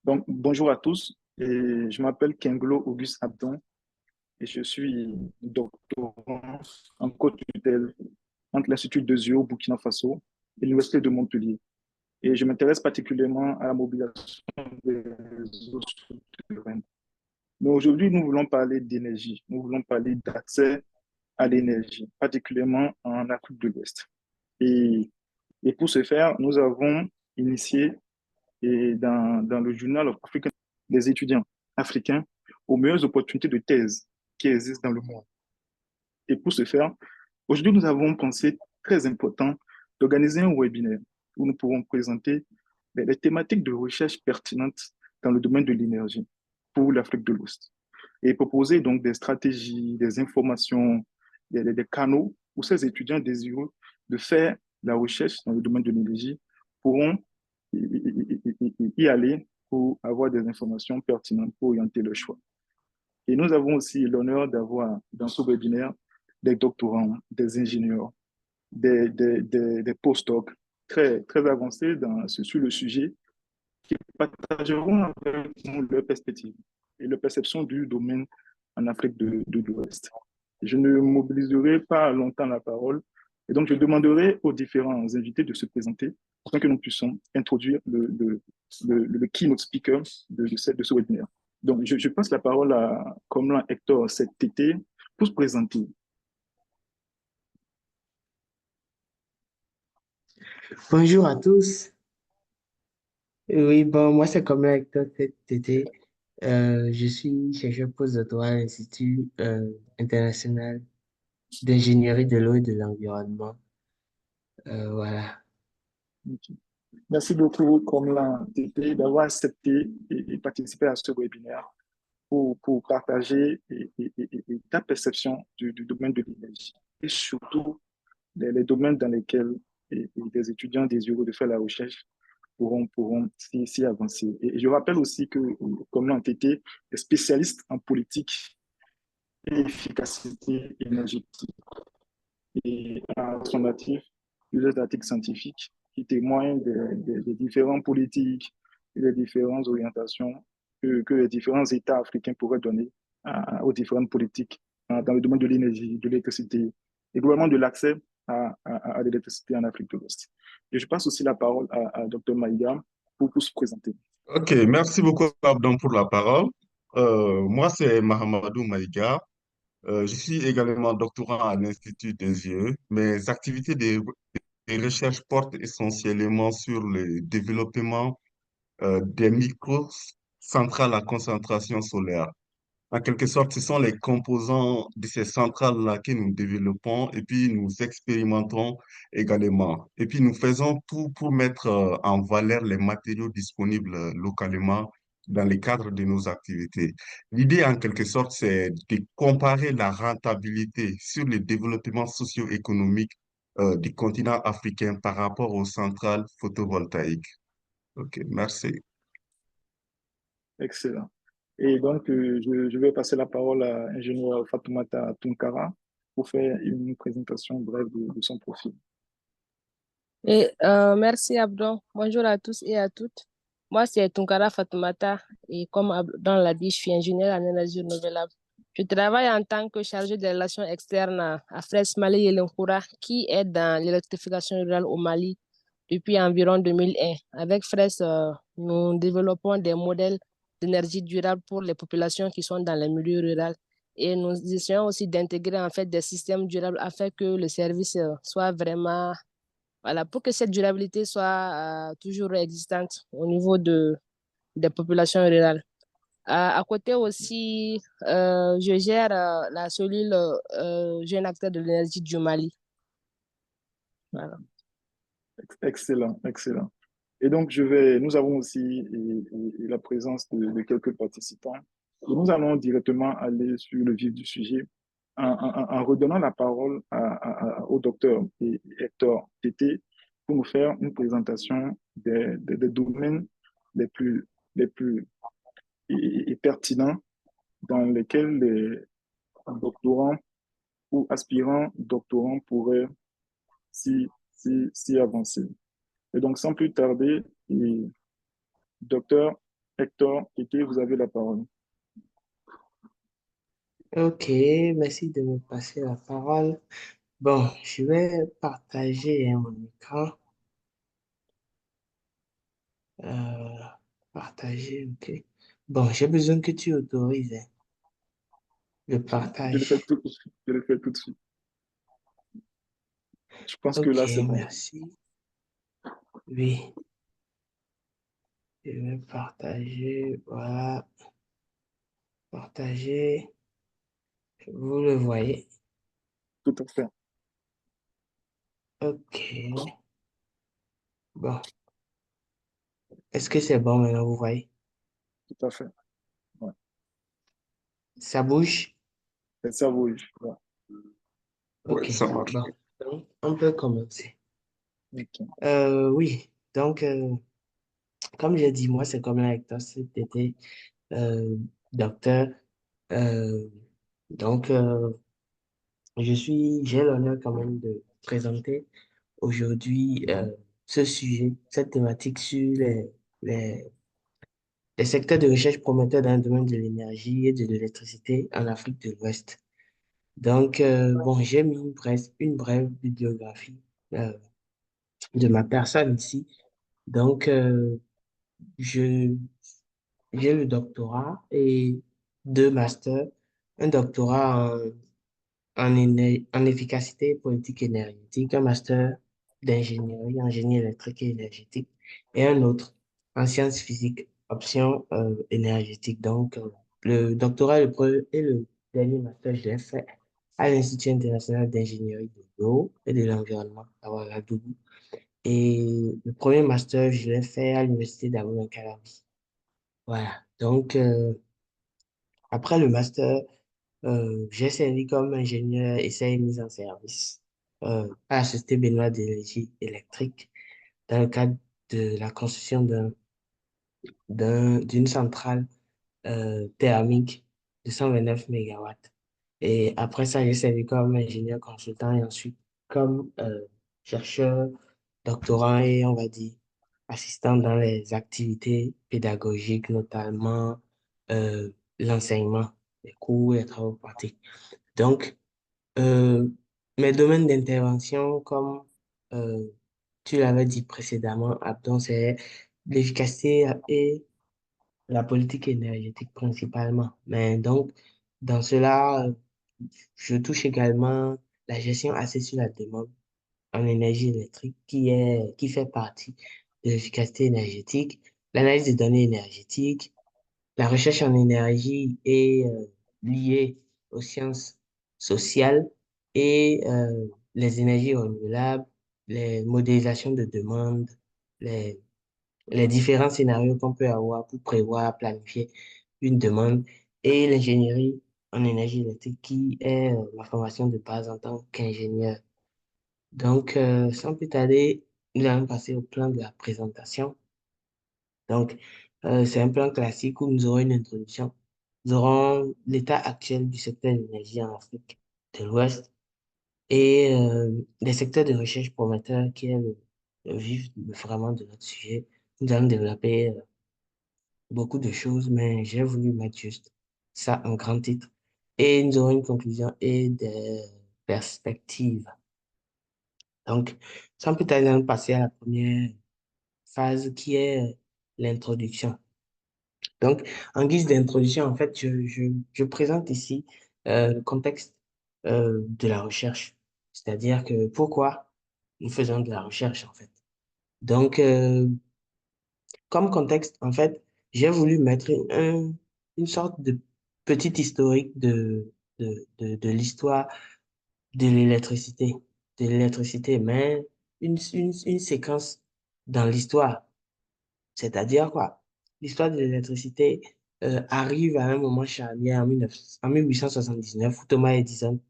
Donc, bonjour à tous. Et je m'appelle Kenglo Auguste Abdon et je suis doctorant en co-tutelle entre l'Institut de Zio au Burkina Faso et l'Université de Montpellier. Et je m'intéresse particulièrement à la mobilisation des réseaux souterrains. Mais aujourd'hui, nous voulons parler d'énergie. Nous voulons parler d'accès à l'énergie, particulièrement en Afrique de l'Ouest. Et, et pour ce faire, nous avons initié dans le Journal of African des étudiants africains aux meilleures opportunités de thèse qui existent dans le monde. Et pour ce faire, aujourd'hui, nous avons pensé très important d'organiser un webinaire où nous pourrons présenter les thématiques de recherche pertinentes dans le domaine de l'énergie pour l'Afrique de l'Ouest et proposer donc des stratégies, des informations, des canaux où ces étudiants désireux de faire la recherche dans le domaine de l'énergie pourront y aller pour avoir des informations pertinentes pour orienter leur choix. Et nous avons aussi l'honneur d'avoir dans ce webinaire des doctorants, des ingénieurs, des postdocs très, très avancés sur le sujet qui partageront avec nous leur perspective et leur perception du domaine en Afrique de l'Ouest. Je ne mobiliserai pas longtemps la parole et donc je demanderai aux différents invités de se présenter afin que nous puissions introduire le keynote speaker de ce webinaire. Donc, je passe la parole à Komlan Hector Settete pour se présenter. Bonjour à tous. Oui, bon, moi c'est comme Hector cet été. Je suis chercheur postdoctoral à l'Institut international d'ingénierie de l'eau et de l'environnement. Voilà. Merci beaucoup, Komlan Tete, d'avoir accepté et participé à ce webinaire pour partager ta perception du domaine de l'énergie et surtout les domaines dans lesquels des étudiants désireux de faire la recherche pourront s'y avancer. Et je rappelle aussi que, comme l'ont été, est spécialiste en politique et efficacité énergétique et à son actif plusieurs articles scientifiques qui témoignent des différentes politiques et des différentes orientations que les différents États africains pourraient donner aux différentes politiques dans le domaine de l'énergie, de l'électricité et globalement de l'accès à l'électricité en Afrique de l'Ouest. Et je passe aussi la parole à Dr Maïga pour se présenter. Ok, merci beaucoup Abdon pour la parole. Moi, c'est Mahamadou Maïga. Je suis également doctorant à l'Institut des yeux. Mes activités de recherche portent essentiellement sur le développement des microcentrales à concentration solaire. En quelque sorte, ce sont les composants de ces centrales-là que nous développons et puis nous expérimentons également. Et puis nous faisons tout pour mettre en valeur les matériaux disponibles localement dans le cadre de nos activités. L'idée, en quelque sorte, c'est de comparer la rentabilité sur le développement socio-économique du continent africain par rapport aux centrales photovoltaïques. OK, merci. Excellent. Et donc, je vais passer la parole à l'ingénieur Fatoumata Tunkara pour faire une présentation brève de son profil. Merci Abdon. Bonjour à tous et à toutes. Moi, c'est Tunkara Fatoumata et comme Abdon l'a dit, je suis ingénieur en énergie renouvelable. Je travaille en tant que chargé des relations externes à FRES Mali Yelenkoura qui est dans l'électrification rurale au Mali depuis environ 2001. Avec FRES, nous développons des modèles d'énergie durable pour les populations qui sont dans les milieux ruraux et nous essayons aussi d'intégrer en fait des systèmes durables afin que le service soit vraiment voilà, pour que cette durabilité soit toujours existante au niveau des populations rurales. À côté aussi, je gère la cellule jeune acteur de l'énergie du Mali. Voilà. Excellent, excellent. Et donc, nous avons aussi la présence de quelques participants. Et nous allons directement aller sur le vif du sujet en redonnant la parole au docteur Hector Tété pour nous faire une présentation des domaines les plus, les plus pertinents dans lesquels les doctorants ou aspirants doctorants pourraient s'y avancer. Et donc, sans plus tarder, docteur Hector, Kéké, vous avez la parole. Ok, merci de me passer la parole. Bon, je vais partager mon écran. Euh, Partager, ok. Bon, j'ai besoin que tu autorises le Je le fais partage. tout de suite. Je le fais tout de suite. Je pense que Ok, là, c'est bon. merci. Oui, je vais partager. Voilà, partager. Vous le voyez. Tout à fait. Ok. Bon, est-ce que c'est bon maintenant, vous voyez? Tout à fait. Ouais. Ça bouge? C'est ça, oui. Ouais. Ouais, Ok, ça marche. bon. Donc, on peut commencer. Ok. Oui, donc, comme j'ai dit, moi, c'est comme un acteur cet été, docteur. Euh, donc, j'ai l'honneur quand même de présenter aujourd'hui ce sujet, cette thématique sur les, les secteurs de recherche prometteurs dans le domaine de l'énergie et de l'électricité en Afrique de l'Ouest. Donc, bon, j'ai mis une brève bibliographie euh, de ma personne ici. Donc, je, j'ai le doctorat et deux masters, un doctorat en efficacité politique énergétique, un master d'ingénierie en génie électrique et énergétique, et un autre en sciences physiques, option énergétique. Donc, le doctorat et le dernier master, je l'ai fait à l'Institut international d'ingénierie de l'eau et de l'environnement à Ouagadougou. Et le premier master, je l'ai fait à l'Université d'Abou-Calabi. Voilà. Donc, après le master, j'ai servi comme ingénieur essai et mise en service à la Société Béninoise d'énergie électrique dans le cadre de la construction d'une centrale thermique de 129 mégawatts. Et après ça, j'ai servi comme ingénieur consultant et ensuite comme chercheur, doctorant et on va dire assistant dans les activités pédagogiques, notamment euh, l'enseignement, les cours et les travaux pratiques. Donc, euh, mes domaines d'intervention, comme euh, tu l'avais dit précédemment, Abdon, c'est l'efficacité et la politique énergétique principalement. Mais donc, dans cela, je touche également la gestion assez sur la demande en énergie électrique qui fait partie de l'efficacité énergétique, l'analyse des données énergétiques, la recherche en énergie est liée aux sciences sociales et les énergies renouvelables, les modélisations de demande, les, les différents scénarios qu'on peut avoir pour prévoir, planifier une demande et l'ingénierie en énergie électrique qui est ma formation de base en tant qu'ingénieur. Donc, sans plus tarder, nous allons passer au plan de la présentation. Donc, c'est un plan classique où nous aurons une introduction. Nous aurons l'état actuel du secteur de l'énergie en Afrique de l'Ouest et les secteurs de recherche prometteurs qui est le vif vraiment de notre sujet. Nous allons développer beaucoup de choses, mais j'ai voulu mettre juste ça en grand titre. Et nous aurons une conclusion et des perspectives. Donc, sans plus tarder, nous allons passer à la première phase qui est l'introduction. Donc, en guise d'introduction, en fait, je présente ici le contexte de la recherche, c'est-à-dire que pourquoi nous faisons de la recherche, en fait. Donc, comme contexte, en fait, j'ai voulu mettre une sorte de petit historique de l'histoire de l'électricité, mais une séquence dans l'histoire. C'est-à-dire quoi? L'histoire de l'électricité arrive à un moment charnière en 1879 où Thomas Edison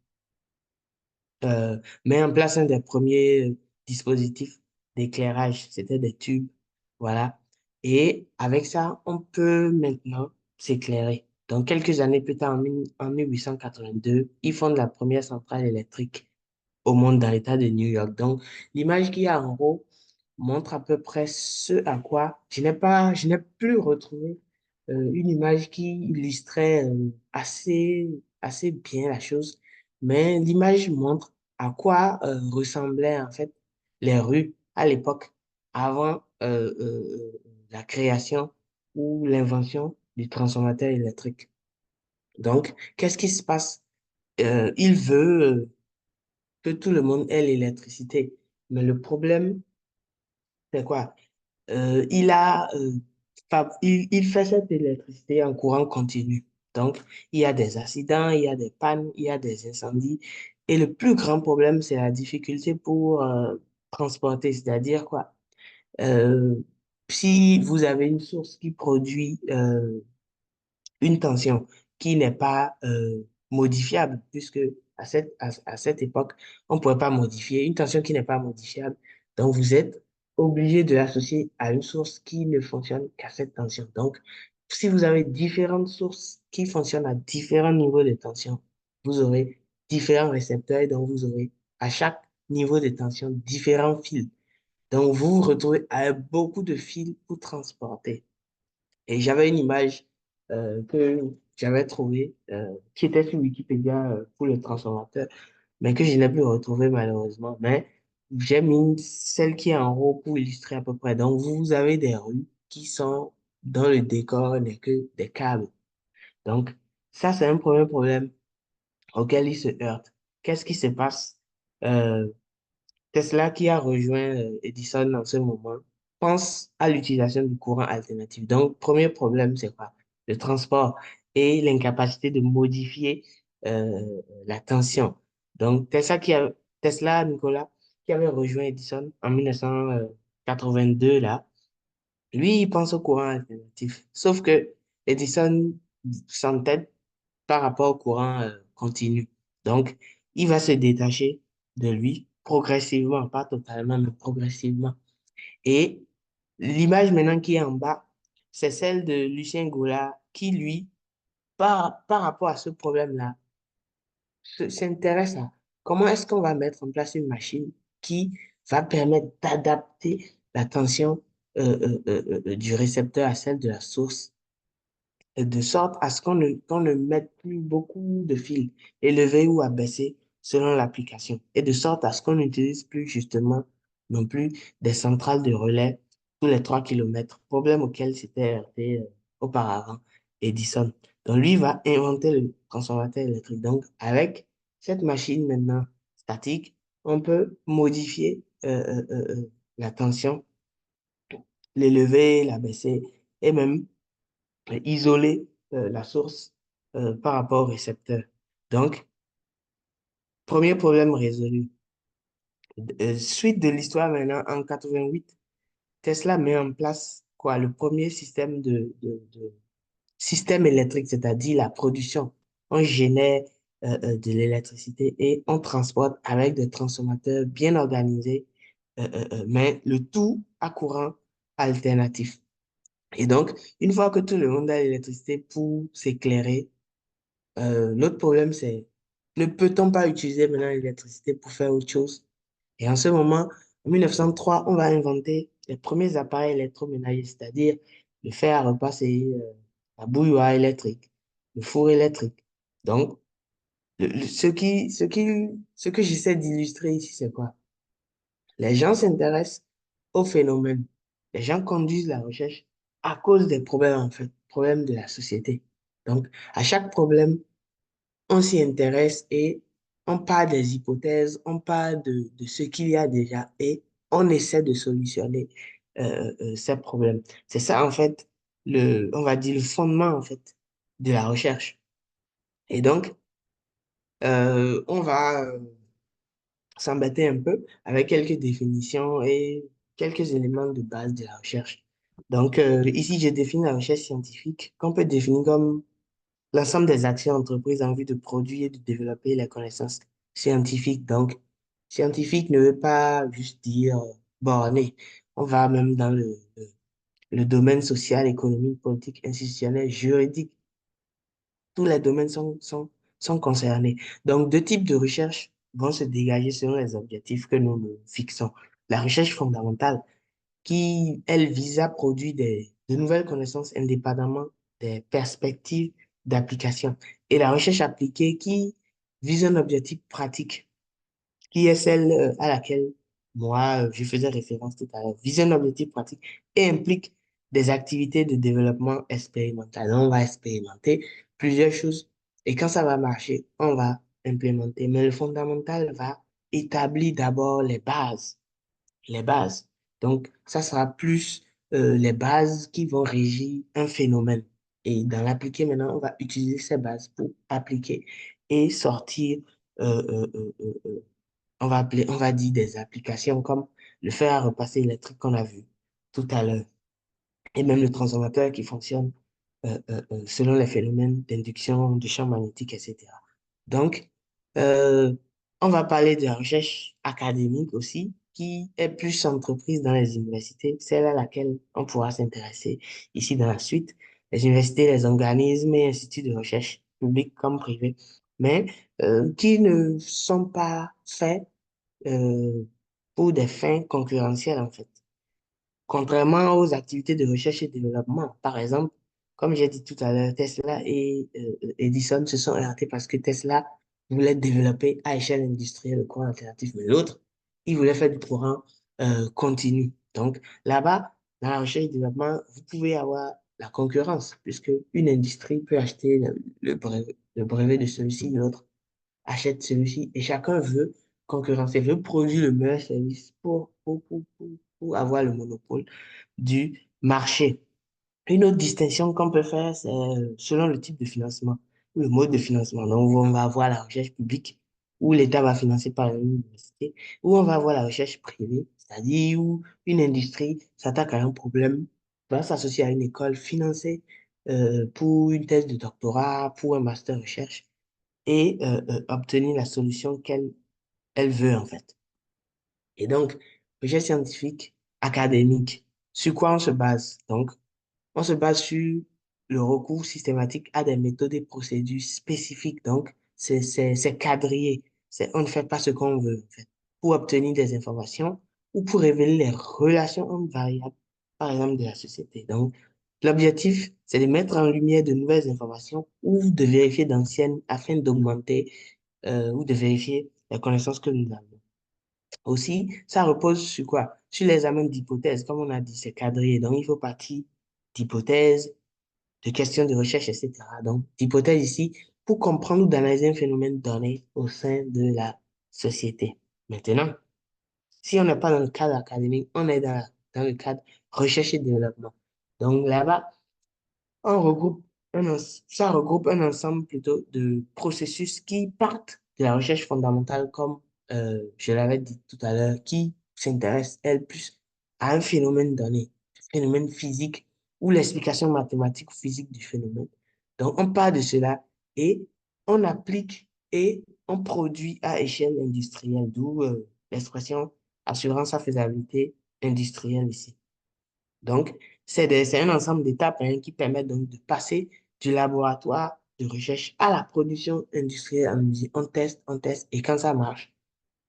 met en place un des premiers dispositifs d'éclairage. C'était des tubes. Voilà. Et avec ça, on peut maintenant s'éclairer. Donc, quelques années plus tard, en 1882, ils fondent la première centrale électrique au monde dans l'État de New York. Donc, l'image qu'il y a en haut montre à peu près ce à quoi je n'ai plus retrouvé une image qui illustrait assez bien la chose, mais l'image montre à quoi ressemblaient en fait les rues à l'époque avant la création ou l'invention du transformateur électrique. Donc, qu'est-ce qui se passe? Il veut que tout le monde ait l'électricité, mais le problème, c'est quoi? Il fait cette électricité en courant continu. Donc, il y a des accidents, il y a des pannes, il y a des incendies. Et le plus grand problème, c'est la difficulté pour transporter, c'est-à-dire quoi? Euh, si vous avez une source qui produit une tension qui n'est pas modifiable, puisque à cette époque, on ne pouvait pas modifier une tension qui n'est pas modifiable. Donc, vous êtes obligé de l'associer à une source qui ne fonctionne qu'à cette tension. Donc, si vous avez différentes sources qui fonctionnent à différents niveaux de tension, vous aurez différents récepteurs et donc vous aurez à chaque niveau de tension différents fils. Donc, vous vous retrouvez avec beaucoup de fils pour transporter. Et j'avais une image que j'avais trouvée, qui était sur Wikipédia pour le transformateur, mais que je n'ai plus retrouvée malheureusement. Mais j'ai mis celle qui est en haut pour illustrer à peu près. Donc, vous avez des rues qui sont dans le décor n'est que des câbles. Donc, ça, c'est un premier problème auquel ils se heurtent. Qu'est-ce qui se passe? Euh, Tesla, qui a rejoint Edison en ce moment, pense à l'utilisation du courant alternatif. Donc, premier problème, c'est quoi? Le transport et l'incapacité de modifier la tension. Donc, Tesla, Nicolas, qui avait rejoint Edison en 1982, là, lui, il pense au courant alternatif. Sauf que Edison s'entête par rapport au courant continu. Donc, il va se détacher de lui progressivement, pas totalement, mais progressivement. Et l'image maintenant qui est en bas, c'est celle de Lucien Goulard qui, lui, par rapport à ce problème-là, s'intéresse à comment est-ce qu'on va mettre en place une machine qui va permettre d'adapter la tension du récepteur à celle de la source de sorte à ce qu'on ne mette plus beaucoup de fils élevés ou abaissés selon l'application, et de sorte à ce qu'on n'utilise plus justement non plus des centrales de relais tous les 3 kilomètres, problème auquel s'était heurté auparavant Edison. Donc lui va inventer le transformateur électrique. Donc avec cette machine maintenant statique, on peut modifier la tension, l'élever, l'abaisser, et même isoler la source par rapport au récepteur. Donc, premier problème résolu. Suite de l'histoire maintenant, en 88, Tesla met en place quoi, le premier système de système électrique, c'est-à-dire la production. On génère de l'électricité et on transporte avec des transformateurs bien organisés, mais le tout à courant alternatif. Et donc, une fois que tout le monde a l'électricité pour s'éclairer, l'autre problème, c'est ne peut-on pas utiliser maintenant l'électricité pour faire autre chose? Et en ce moment, en 1903, on va inventer les premiers appareils électroménagers, c'est-à-dire le fer à repasser, la bouilloire électrique, le four électrique. Donc, ce que j'essaie d'illustrer ici, c'est quoi? Les gens s'intéressent au phénomène. Les gens conduisent la recherche à cause des problèmes, en fait, problèmes de la société. Donc, à chaque problème, on s'y intéresse et on part des hypothèses, on part de ce qu'il y a déjà et on essaie de solutionner ces problèmes. C'est ça, en fait, on va dire, le fondement, en fait, de la recherche. Et donc, on va s'embêter un peu avec quelques définitions et quelques éléments de base de la recherche. Donc, ici, j'ai défini la recherche scientifique qu'on peut définir comme l'ensemble des actions entreprises en vue de produire et de développer les connaissances scientifiques. Donc, scientifique ne veut pas juste dire borné. On va même dans le domaine social, économique, politique, institutionnel, juridique. Tous les domaines sont concernés. Donc, deux types de recherche vont se dégager selon les objectifs que nous nous fixons. La recherche fondamentale, qui, elle, vise à produire de nouvelles connaissances indépendamment des perspectives d'application. Et la recherche appliquée qui vise un objectif pratique, qui est celle à laquelle moi, je faisais référence tout à l'heure, vise un objectif pratique et implique des activités de développement expérimental. On va expérimenter plusieurs choses et quand ça va marcher, on va implémenter. Mais le fondamental va établir d'abord les bases. Les bases. Donc, ça sera plus les bases qui vont régir un phénomène. Et dans l'appliquer maintenant, on va utiliser ces bases pour appliquer et sortir euh, euh, euh, euh, euh, on va dire des applications comme le fer à repasser électrique qu'on a vu tout à l'heure, et même le transformateur qui fonctionne selon les phénomènes d'induction du champ magnétique, etc. Donc, euh, on va parler de la recherche académique aussi, qui est plus entreprise dans les universités, celle à laquelle on pourra s'intéresser ici dans la suite. Les universités, les organismes et instituts de recherche publics comme privés, mais qui ne sont pas faits euh, pour des fins concurrentielles, en fait. Contrairement aux activités de recherche et développement, par exemple, comme j'ai dit tout à l'heure, Tesla et Edison se sont heurtés parce que Tesla voulait développer à échelle industrielle le courant alternatif, mais l'autre, il voulait faire du courant continu. Donc là-bas, dans la recherche et développement, vous pouvez avoir la concurrence, puisque une industrie peut acheter le brevet de celui-ci, l'autre achète celui-ci et chacun veut concurrencer, veut produire le meilleur service pour avoir le monopole du marché. Une autre distinction qu'on peut faire, c'est selon le type de financement ou le mode de financement. Donc, on va avoir la recherche publique où l'État va financer par l'université, ou on va avoir la recherche privée, c'est-à-dire où une industrie s'attaque à un problème, va s'associer à une école financée pour une thèse de doctorat, pour un master recherche et obtenir la solution qu'elle elle veut en fait. Et donc, recherche scientifique, académique, sur quoi on se base? Donc, on se base sur le recours systématique à des méthodes et procédures spécifiques. Donc, c'est quadrillé. On ne fait pas ce qu'on veut, en fait, pour obtenir des informations ou pour révéler les relations entre variables, par exemple, de la société. Donc, l'objectif, c'est de mettre en lumière de nouvelles informations ou de vérifier d'anciennes afin d'augmenter ou de vérifier les connaissances que nous avons. Aussi, ça repose sur quoi? Sur l'examen d'hypothèses. Comme on a dit, c'est quadrillé. Donc, il faut partir d'hypothèses, de questions de recherche, etc. Donc, d'hypothèses ici pour comprendre ou d'analyser un phénomène donné au sein de la société. Maintenant, si on n'est pas dans le cadre académique, on est dans le cadre recherche et développement. Donc, là-bas, ça regroupe un ensemble plutôt de processus qui partent de la recherche fondamentale, comme je l'avais dit tout à l'heure, qui s'intéresse, elle, plus à un phénomène donné, phénomène physique ou l'explication mathématique ou physique du phénomène. Donc, on part de cela et on applique et on produit à échelle industrielle, d'où l'expression assurant sa faisabilité industrielle ici. Donc, c'est un ensemble d'étapes qui permettent donc de passer du laboratoire de recherche à la production industrielle en usine. On teste, et quand ça marche,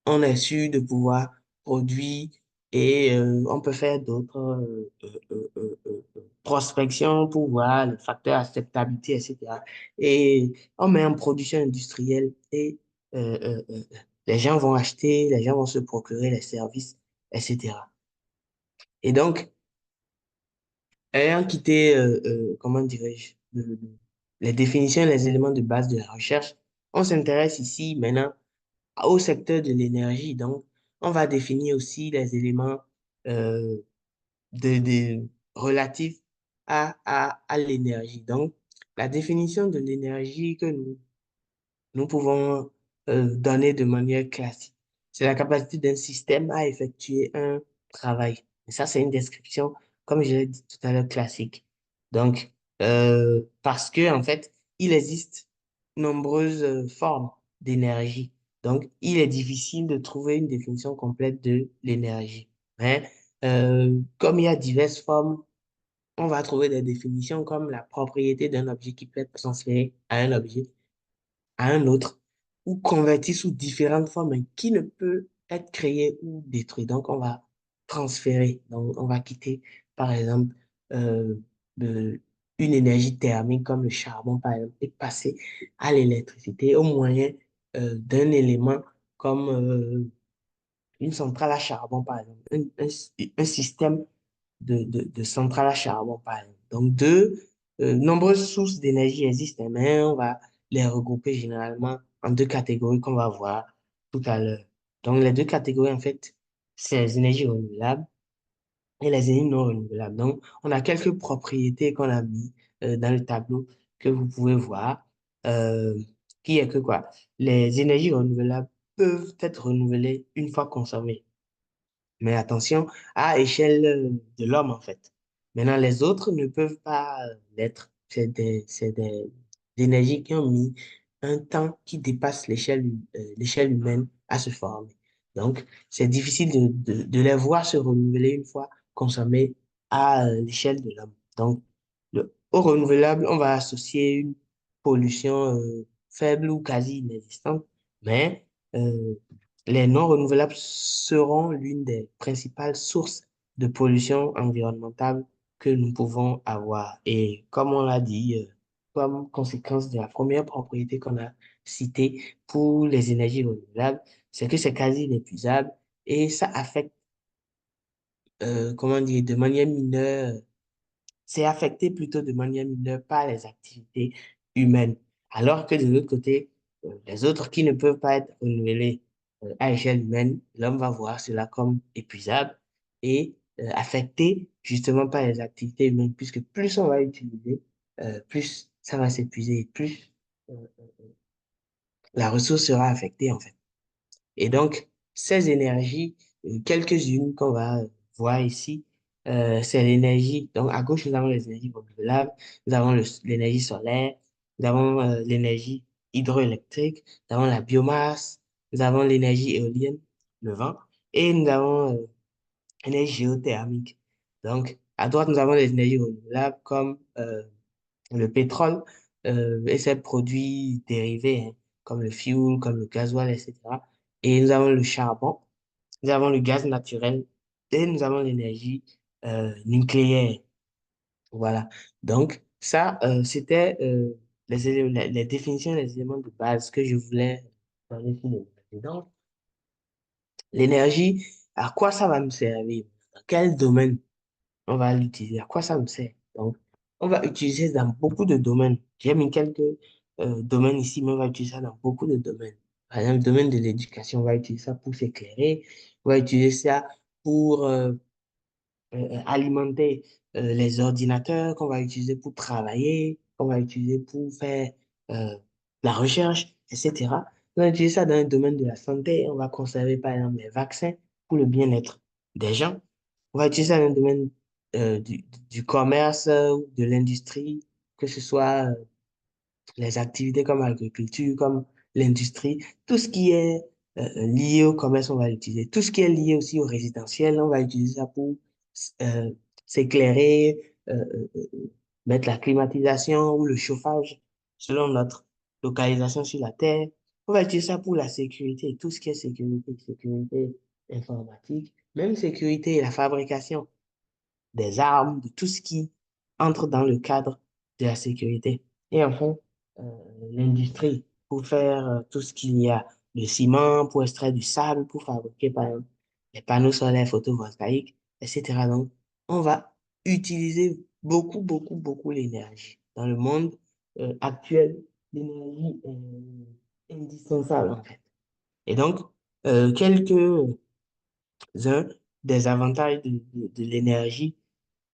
on est sûr de pouvoir produire et on peut faire d'autres prospections pour voir les facteurs acceptabilité, etc. Et on met en production industrielle et euh, euh, euh, les gens vont acheter, les gens vont se procurer les services, etc. Et donc, ayant quitté, comment dirais-je, les définitions et les éléments de base de la recherche, on s'intéresse ici maintenant au secteur de l'énergie. Donc, on va définir aussi les éléments euh, relatifs à l'énergie. Donc, la définition de l'énergie que nous pouvons donner de manière classique. C'est la capacité d'un système à effectuer un travail. Et ça, c'est une description, comme je l'ai dit tout à l'heure, classique. Donc, parce que, en fait, il existe nombreuses formes d'énergie. Donc, il est difficile de trouver une définition complète de l'énergie. Mais, comme il y a diverses formes, on va trouver des définitions comme la propriété d'un objet qui peut être transféré à un objet à un autre ou converti sous différentes formes mais qui ne peut être créé ou détruit. Donc, on va transférer. Donc, on va quitter, par exemple, euh, le- une énergie thermique comme le charbon, par exemple, et passer à l'électricité au moyen d'un élément comme une centrale à charbon, par exemple, un système de centrale à charbon, par exemple. Donc, nombreuses sources d'énergie existent, hein, mais on va les regrouper généralement en deux catégories qu'on va voir tout à l'heure. Donc, les deux catégories, en fait, c'est les énergies renouvelables et les énergies non renouvelables. Donc, on a quelques propriétés qu'on a mis dans le tableau que vous pouvez voir, euh, qui est que quoi? Les énergies renouvelables peuvent être renouvelées une fois consommées. Mais attention, à échelle de l'homme, en fait. Maintenant, les autres ne peuvent pas l'être. C'est des énergies qui ont mis un temps qui dépasse l'échelle humaine à se former. Donc, c'est difficile de les voir se renouveler une fois consommées à l'échelle de l'homme. Donc, au renouvelable, on va associer une pollution faible ou quasi inexistante, mais euh, les non renouvelables seront l'une des principales sources de pollution environnementale que nous pouvons avoir. Et comme on l'a dit, comme conséquence de la première propriété qu'on a citée pour les énergies renouvelables, c'est que c'est quasi inépuisable et ça affecte, comment dire, de manière mineure, c'est affecté plutôt de manière mineure par les activités humaines. Alors que de l'autre côté, les autres qui ne peuvent pas être renouvelés à échelle humaine, l'homme va voir cela comme épuisable et affecté justement par les activités humaines, puisque plus on va utiliser, plus ça va s'épuiser et plus euh, la ressource sera affectée en fait. Et donc, ces énergies, quelques-unes qu'on va voir ici, c'est l'énergie. Donc, à gauche, nous avons les énergies renouvelables, nous avons l'énergie solaire, nous avons l'énergie hydroélectrique, nous avons la biomasse, nous avons l'énergie éolienne, le vent, et nous avons l'énergie géothermique. Donc, à droite, nous avons les énergies renouvelables comme le pétrole et ses produits dérivés, hein, comme le fuel, comme le gasoil, etc. Et nous avons le charbon, nous avons le gaz naturel et nous avons l'énergie nucléaire. Voilà. Donc, ça, c'était les définitions, les éléments de base que je voulais donner sur l'énergie. Donc, l'énergie, à quoi ça va nous servir? Dans quel domaine on va l'utiliser? À quoi ça nous sert? Donc, on va utiliser dans beaucoup de domaines. J'ai mis quelques domaines ici, mais on va utiliser ça dans beaucoup de domaines. Par exemple, le domaine de l'éducation, on va utiliser ça pour s'éclairer. On va utiliser ça pour alimenter les ordinateurs qu'on va utiliser pour travailler, qu'on va utiliser pour faire euh, la recherche, etc. On va utiliser ça dans le domaine de la santé. On va conserver, par exemple, les vaccins pour le bien-être des gens. On va utiliser ça dans le domaine du commerce, de l'industrie, que ce soit les activités comme l'agriculture, comme l'industrie, tout ce qui est lié au commerce, on va l'utiliser. Tout ce qui est lié aussi au résidentiel, on va utiliser ça pour euh, s'éclairer, mettre la climatisation ou le chauffage selon notre localisation sur la Terre. On va utiliser ça pour la sécurité, tout ce qui est sécurité, sécurité informatique, même sécurité et la fabrication des armes, de tout ce qui entre dans le cadre de la sécurité. Et enfin, euh, l'industrie pour faire tout ce qu'il y a, le ciment, pour extraire du sable, pour fabriquer par exemple les panneaux solaires photovoltaïques, etc. Donc, on va utiliser beaucoup, beaucoup, beaucoup l'énergie. Dans le monde actuel, l'énergie est indispensable en fait. Et donc, quelques-uns des avantages de l'énergie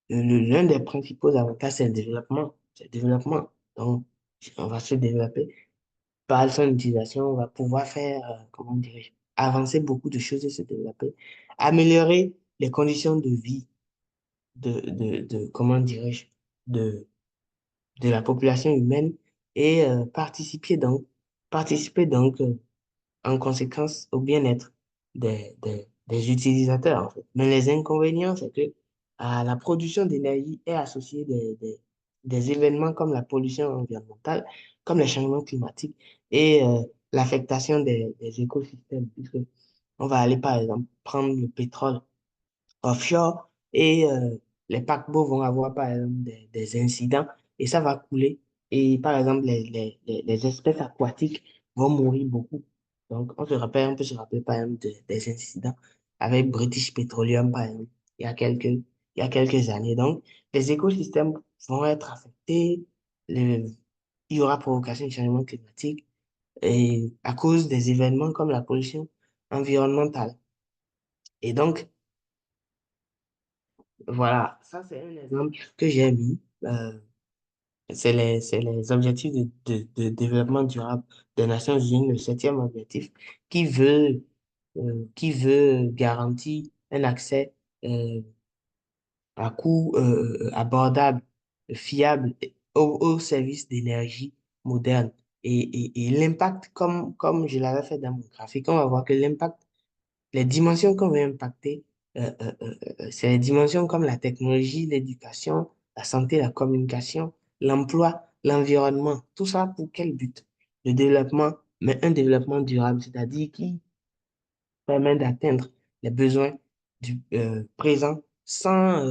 l'un des principaux avantages, c'est le développement. C'est le développement. Donc, on va se développer. Par son utilisation, on va pouvoir faire, comment dirais-je, avancer beaucoup de choses et se développer. Améliorer les conditions de vie comment dirais-je, de, de la population humaine et participer donc en conséquence au bien-être des utilisateurs, en fait. Mais les inconvénients, c'est que à la production d'énergie est associée des événements comme la pollution environnementale, comme les changements climatiques et l'affectation des écosystèmes, puisque on va aller, par exemple, prendre le pétrole offshore et les paquebots vont avoir, par exemple, des incidents et ça va couler. Et par exemple, les espèces aquatiques vont mourir beaucoup. Donc, on peut se rappeler par exemple des incidents avec British Petroleum, par exemple, il y a quelques années. Donc, les écosystèmes vont être affectés, le- il y aura provocation du changement climatique et à cause des événements comme la pollution environnementale. Et donc, voilà, ça c'est un exemple que j'ai mis. C'est les objectifs de développement durable des Nations Unies, le septième objectif, qui veut garantir un accès euh, à coût abordable, fiable aux services d'énergie moderne. Et l'impact, comme je l'avais fait dans mon graphique, on va voir que l'impact, les dimensions qu'on veut impacter, c'est les dimensions comme la technologie, l'éducation, la santé, la communication, l'emploi, l'environnement. Tout ça pour quel but? Le développement, mais un développement durable, c'est-à-dire qui permet d'atteindre les besoins du présent sans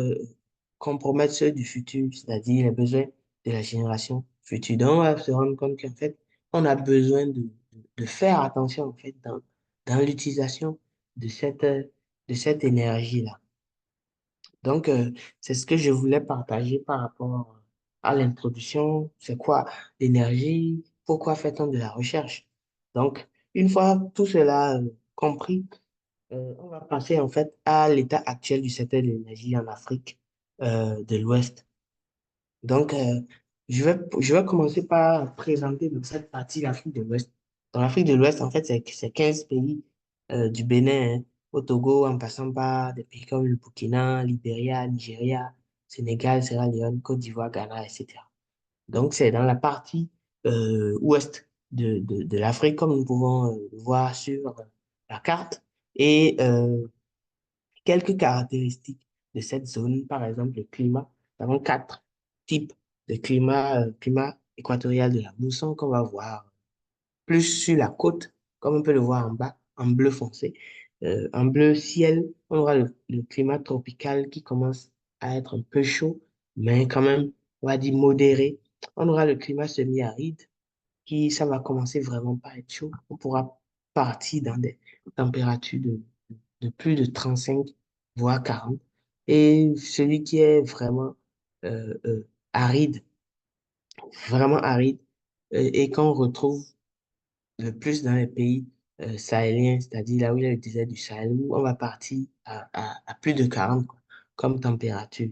compromettre ceux du futur, c'est-à-dire les besoins de la génération future. Donc, on va se rendre compte qu'en fait, on a besoin de faire attention en fait dans l'utilisation de cette énergie-là. Donc, c'est ce que je voulais partager par rapport à l'introduction. C'est quoi l'énergie? Pourquoi fait-on de la recherche? Donc, une fois tout cela compris, on va passer en fait à l'état actuel du secteur de l'énergie en Afrique de l'Ouest. Donc, je vais commencer par présenter dans cette partie l'Afrique de l'Ouest. Dans l'Afrique de l'Ouest, en fait, c'est 15 pays du Bénin hein, au Togo, en passant par des pays comme le Burkina, Libéria, Nigeria, Sénégal, Sierra Leone, Côte d'Ivoire, Ghana, etc. Donc, c'est dans la partie ouest de l'Afrique, comme nous pouvons le voir sur la carte. Et quelques caractéristiques de cette zone, par exemple le climat. Nous avons quatre types de climat. Climat équatorial de la mousson qu'on va voir plus sur la côte, comme on peut le voir en bas, en bleu foncé. En bleu ciel, on aura le climat tropical qui commence à être un peu chaud, mais quand même, on va dire modéré. On aura le climat semi-aride ça va commencer vraiment par être chaud. On pourra partir dans des températures de plus de 35 voire 40. Et celui qui est aride, vraiment aride, et qu'on retrouve le plus dans les pays sahéliens, c'est-à-dire là où il y a le désert du Sahel, où on va partir à plus de 40 quoi, comme température.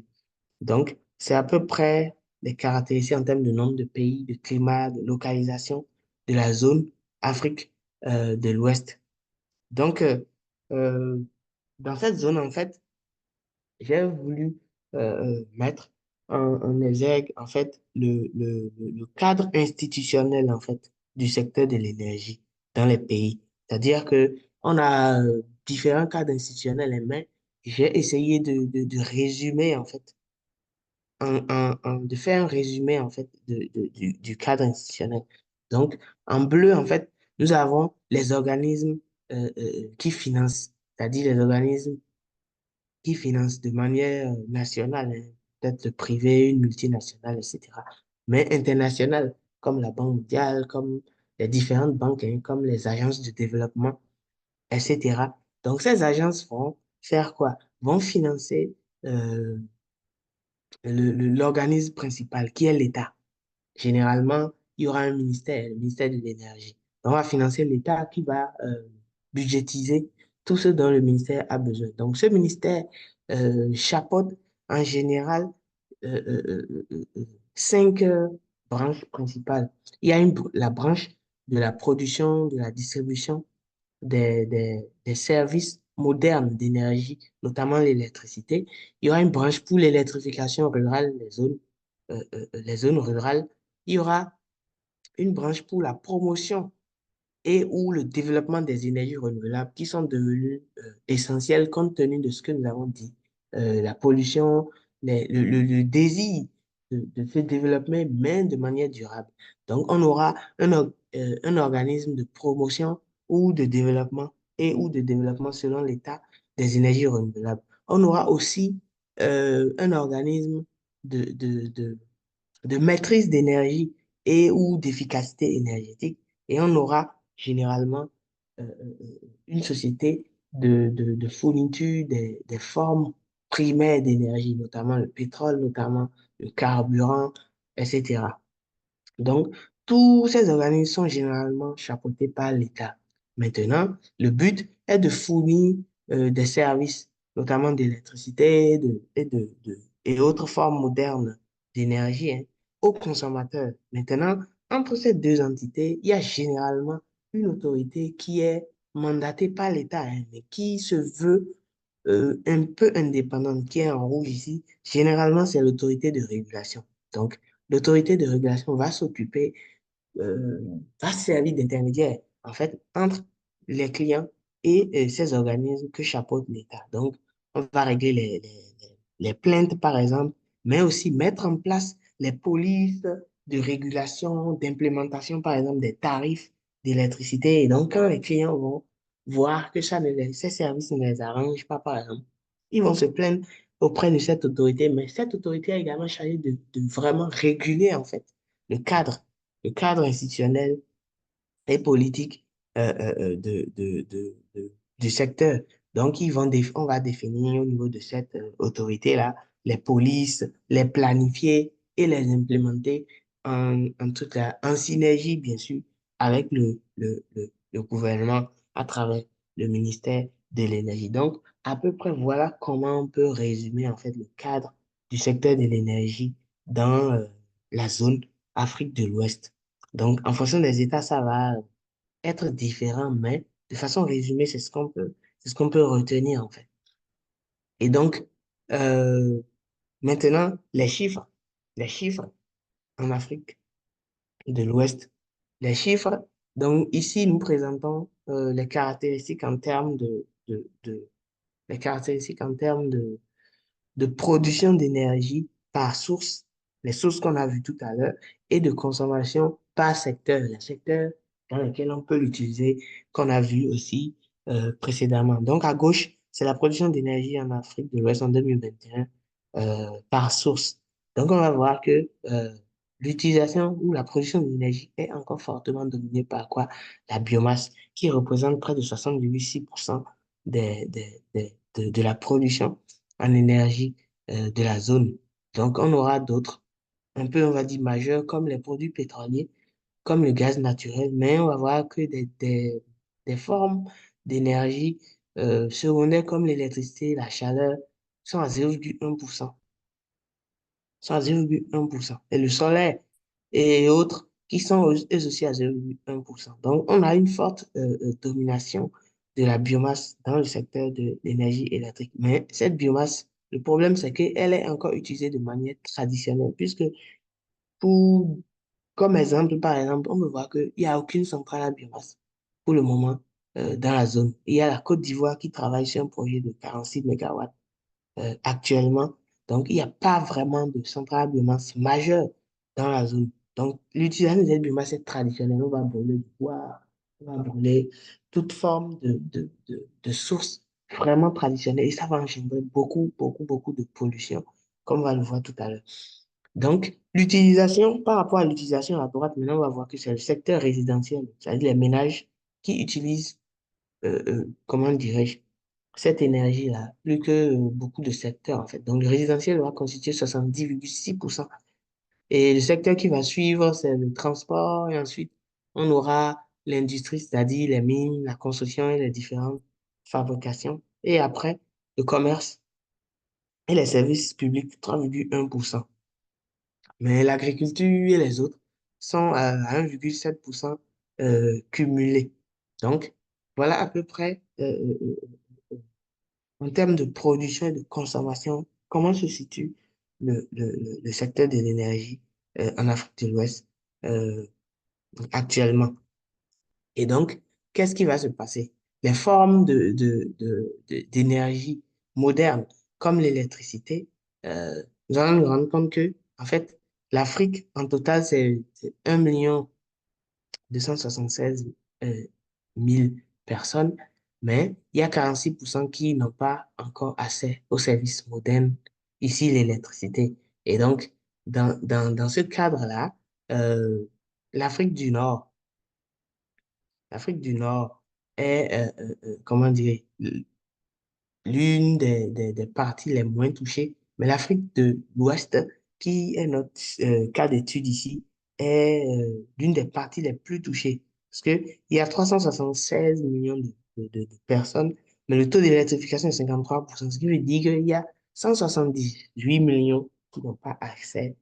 Donc, c'est à peu près les caractéristiques en termes de nombre de pays, de climat, de localisation de la zone Afrique de l'Ouest. Donc, euh, dans cette zone, en fait, j'ai voulu mettre en exergue, en fait, le cadre institutionnel, en fait, du secteur de l'énergie dans les pays. C'est-à-dire que on a différents cadres institutionnels, mais j'ai essayé de résumer, en fait, de faire un résumé en fait du cadre institutionnel. Donc, en bleu, en fait, nous avons les organismes qui financent, c'est-à-dire les organismes qui financent de manière nationale, hein, peut-être le privé, une multinationale, etc., mais internationale, comme la Banque mondiale, comme les différentes banques, hein, comme les agences de développement, etc. Donc, ces agences vont faire quoi? Vont financer euh, l'organisme principal, qui est l'État. Généralement, il y aura un ministère, le ministère de l'Énergie. On va financer l'État qui va budgétiser tout ce dont le ministère a besoin. Donc, ce ministère chapeaute en général euh, euh, euh, euh, euh, cinq branches principales. Il y a la branche de la production, de la distribution, des services modernes d'énergie, notamment l'électricité. Il y aura une branche pour l'électrification rurale, les zones rurales. Il y aura une branche pour la promotion et ou le développement des énergies renouvelables qui sont devenues essentielles compte tenu de ce que nous avons dit. La pollution, le désir de se développer, mais de manière durable. Donc, on aura un organisme de promotion ou de développement et ou de développement selon l'état des énergies renouvelables. On aura aussi un organisme de de maîtrise d'énergie et ou d'efficacité énergétique. Et on aura généralement une société de fourniture des formes primaires d'énergie, notamment le pétrole, notamment le carburant, etc. Donc, tous ces organismes sont généralement chapeautés par l'État. Maintenant, le but est de fournir des services, notamment d'électricité et autres formes modernes d'énergie, hein, aux consommateurs. Maintenant, entre ces deux entités, il y a généralement une autorité qui est mandatée par l'État, hein, mais qui se veut un peu indépendante, qui est en rouge ici. Généralement, c'est l'autorité de régulation. Donc, l'autorité de régulation va s'occuper, euh, va servir d'intermédiaire, en fait, entre les clients et ces organismes que chapeaute l'État. Donc, on va régler les plaintes, par exemple, mais aussi mettre en place les polices de régulation, d'implémentation, par exemple, des tarifs d'électricité. Et donc, quand les clients vont voir que ces services ne les arrangent pas, par exemple, ils vont se plaindre auprès de cette autorité, mais cette autorité est également chargée de vraiment réguler, en fait, le cadre, le cadre institutionnel et politique du secteur. Donc, on va définir au niveau de cette autorité-là les polices, les planifier et les implémenter en synergie, bien sûr, avec le gouvernement à travers le ministère de l'Énergie. Donc, à peu près, voilà comment on peut résumer en fait le cadre du secteur de l'énergie dans la zone Afrique de l'Ouest. Donc, en fonction des États, ça va être différent, mais de façon résumée, c'est ce qu'on peut retenir, en fait. Et donc, euh, maintenant, les chiffres en Afrique de l'Ouest, les chiffres. Donc, ici, nous présentons les caractéristiques en termes les caractéristiques en termes de production d'énergie par source, les sources qu'on a vues tout à l'heure, et de consommation par secteur, les secteurs dans lesquels on peut l'utiliser, qu'on a vu aussi précédemment. Donc, à gauche, c'est la production d'énergie en Afrique de l'Ouest en 2021 par source. Donc, on va voir que l'utilisation ou la production d'énergie est encore fortement dominée par quoi? La biomasse, qui représente près de 60,6% de la production en énergie de la zone. Donc, on aura d'autres, un peu, on va dire, majeurs, comme les produits pétroliers, comme le gaz naturel, mais on va voir que des formes d'énergie secondaires comme l'électricité, la chaleur, sont à 0,1%. Sont à 0,1%. Et le solaire et autres qui sont eux aussi à 0,1%. Donc, on a une forte domination de la biomasse dans le secteur de l'énergie électrique. Mais cette biomasse, le problème, c'est qu'elle est encore utilisée de manière traditionnelle, puisque pour, comme exemple, par exemple, on peut voir qu'il n'y a aucune centrale à biomasse pour le moment dans la zone. Il y a la Côte d'Ivoire qui travaille sur un projet de 46 mégawatts actuellement. Donc, il n'y a pas vraiment de centrale à biomasse majeure dans la zone. Donc, l'utilisation de cette biomasse est traditionnelle. On va brûler du bois, on va brûler toute forme de source vraiment traditionnelle. Et ça va engendrer beaucoup, beaucoup, beaucoup de pollution, comme on va le voir tout à l'heure. Donc, l'utilisation, par rapport à l'utilisation à droite, maintenant, on va voir que c'est le secteur résidentiel, c'est-à-dire les ménages qui utilisent, comment dirais-je, cette énergie-là, plus que beaucoup de secteurs, en fait. Donc, le résidentiel va constituer 70,6%. Et le secteur qui va suivre, c'est le transport. Et ensuite, on aura l'industrie, c'est-à-dire les mines, la construction et les différentes fabrications. Et après, le commerce et les services publics, 3,1%. Mais l'agriculture et les autres sont à 1,7% cumulés. Donc, voilà à peu près en termes de production et de consommation, comment se situe le secteur de l'énergie en Afrique de l'Ouest euh, actuellement? Et donc, qu'est-ce qui va se passer? Les formes d'énergie moderne, comme l'électricité, nous allons nous rendre compte que, en fait, l'Afrique, en total, c'est 1,276 000 personnes, mais il y a 46% qui n'ont pas encore accès aux services modernes, ici l'électricité. Et donc, Dans ce cadre-là, euh, l'Afrique du Nord, l'Afrique du Nord est, comment dire, l'une des parties les moins touchées, mais l'Afrique de l'Ouest, qui est notre cas d'étude ici, est l'une des parties les plus touchées. Parce qu'il y a 376 millions de personnes, mais le taux d'électrification est 53%, ce qui veut dire qu'il y a 178 millions qui n'ont pas accès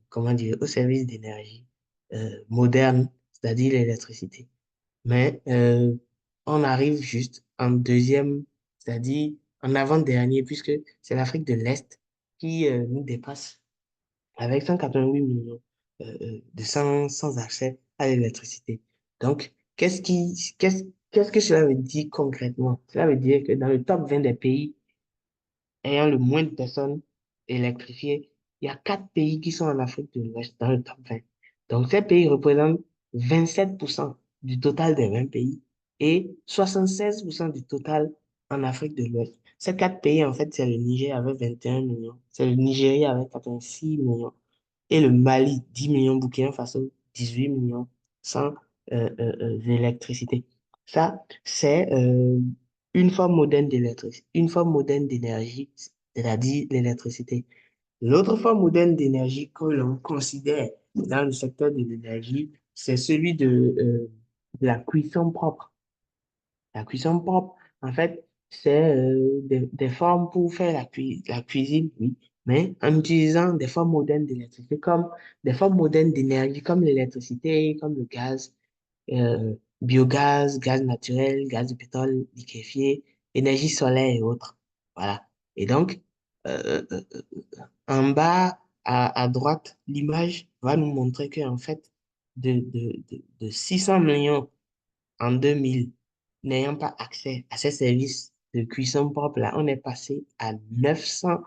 comment dire, aux services d'énergie modernes, c'est-à-dire l'électricité. Mais on arrive juste en deuxième, c'est-à-dire en avant-dernier, puisque c'est l'Afrique de l'Est qui nous dépasse avec 188 millions de sans accès à l'électricité. Donc, qu'est-ce que cela veut dire concrètement? Cela veut dire que dans le top 20 des pays ayant le moins de personnes électrifiées, il y a 4 pays qui sont en Afrique de l'Ouest dans le top 20. Donc, ces pays représentent 27% du total des 20 pays et 76% du total en Afrique de l'Ouest. Ces 4 pays, en fait, c'est le Niger avec 21 millions, c'est le Nigeria avec 86 millions et le Mali, 10 millions, Burkina Faso, 18 millions sans électricité. Ça, c'est une forme moderne d'électricité, une forme moderne d'énergie, c'est-à-dire l'électricité. L'autre forme moderne d'énergie que l'on considère dans le secteur de l'énergie, c'est celui de la cuisson propre. La cuisson propre, en fait, c'est des formes pour faire la cuisine, oui, mais en utilisant des formes modernes d'électricité, comme des formes modernes d'énergie, comme l'électricité, comme le gaz, biogaz, gaz naturel, gaz de pétrole liquéfié, énergie solaire et autres. Voilà. Et donc, euh, euh, euh, en bas à droite, l'image va nous montrer qu'en fait, de 600 millions en 2000, n'ayant pas accès à ces services de cuisson propre, là, on est passé à 900,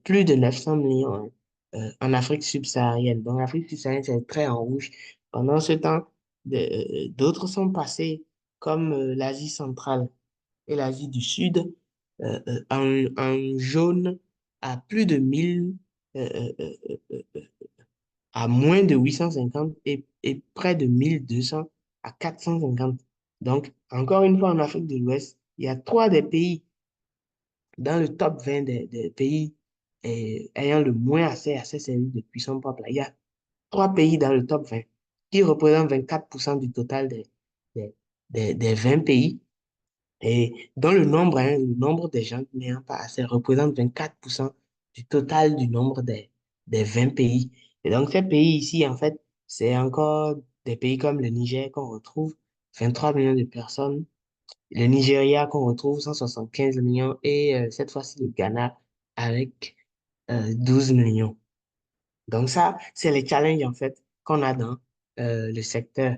plus de 900 millions hein, en Afrique subsaharienne. Donc, l'Afrique subsaharienne, c'est très en rouge. Pendant ce temps, d'autres sont passés, comme l'Asie centrale et l'Asie du Sud, en jaune à plus de 1000, euh, euh, euh, euh, à moins de 850 et près de 1200 à 450. Donc, encore une fois, en Afrique de l'Ouest, il y a trois des pays dans le top 20 des pays ayant le moins accès à ces services de puissance propre. Il y a trois pays dans le top 20 qui représentent 24% du total des, des 20 pays. Et dans le nombre des gens n'ayant pas assez représente 24% du total du nombre des 20 pays. Et donc, ces pays ici, en fait, c'est encore des pays comme le Niger qu'on retrouve, 23 millions de personnes, le Nigeria qu'on retrouve, 175 millions, et cette fois-ci le Ghana avec 12 millions. Donc ça, c'est les challenges, en fait, qu'on a dans le secteur.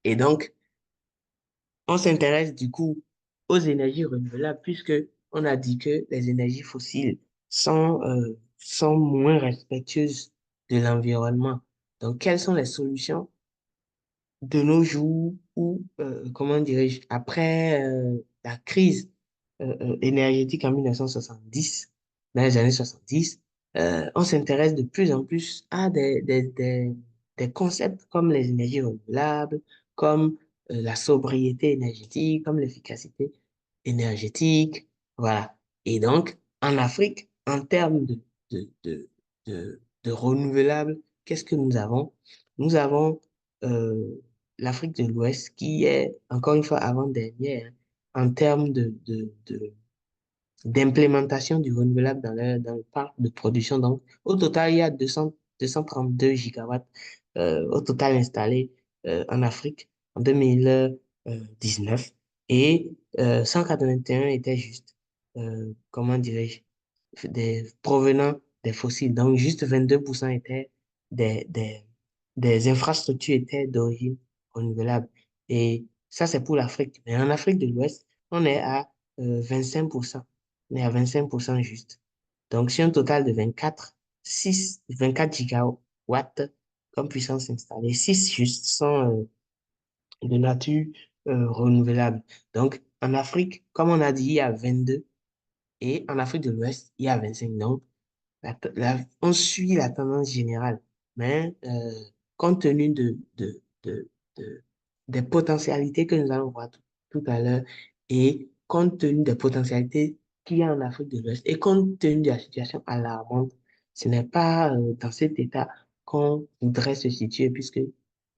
Et donc, on s'intéresse du coup aux énergies renouvelables puisque on a dit que les énergies fossiles sont moins respectueuses de l'environnement. Donc, quelles sont les solutions de nos jours ou, comment dirais-je, après la crise énergétique en 1970, dans les années 70, on s'intéresse de plus en plus à des concepts comme les énergies renouvelables, comme la sobriété énergétique, comme l'efficacité énergétique, voilà. Et donc, en Afrique, en termes de renouvelables, qu'est-ce que nous avons? Nous avons euh, l'Afrique de l'Ouest qui est, encore une fois, avant-dernière hein, en termes d'implémentation du renouvelable dans le parc de production. Donc, au total, il y a 232 gigawatts au total installés en Afrique en 2019 et 181 étaient juste, comment dirais-je, provenant des fossiles. Donc, juste 22% étaient des, des, des infrastructures étaient d'origine renouvelable. Et ça, c'est pour l'Afrique. Mais en Afrique de l'Ouest, on est à 25%. On est à 25% juste. Donc, sur un total de 24 gigawatts comme puissance installée, 6 juste sont de nature renouvelable. Donc, en Afrique, comme on a dit, il y a 22 et en Afrique de l'Ouest, il y a 25. Donc, on suit la tendance générale, mais compte tenu des potentialités que nous allons voir tout à l'heure et compte tenu des potentialités qu'il y a en Afrique de l'Ouest et compte tenu de la situation alarmante, ce n'est pas dans cet état qu'on voudrait se situer puisque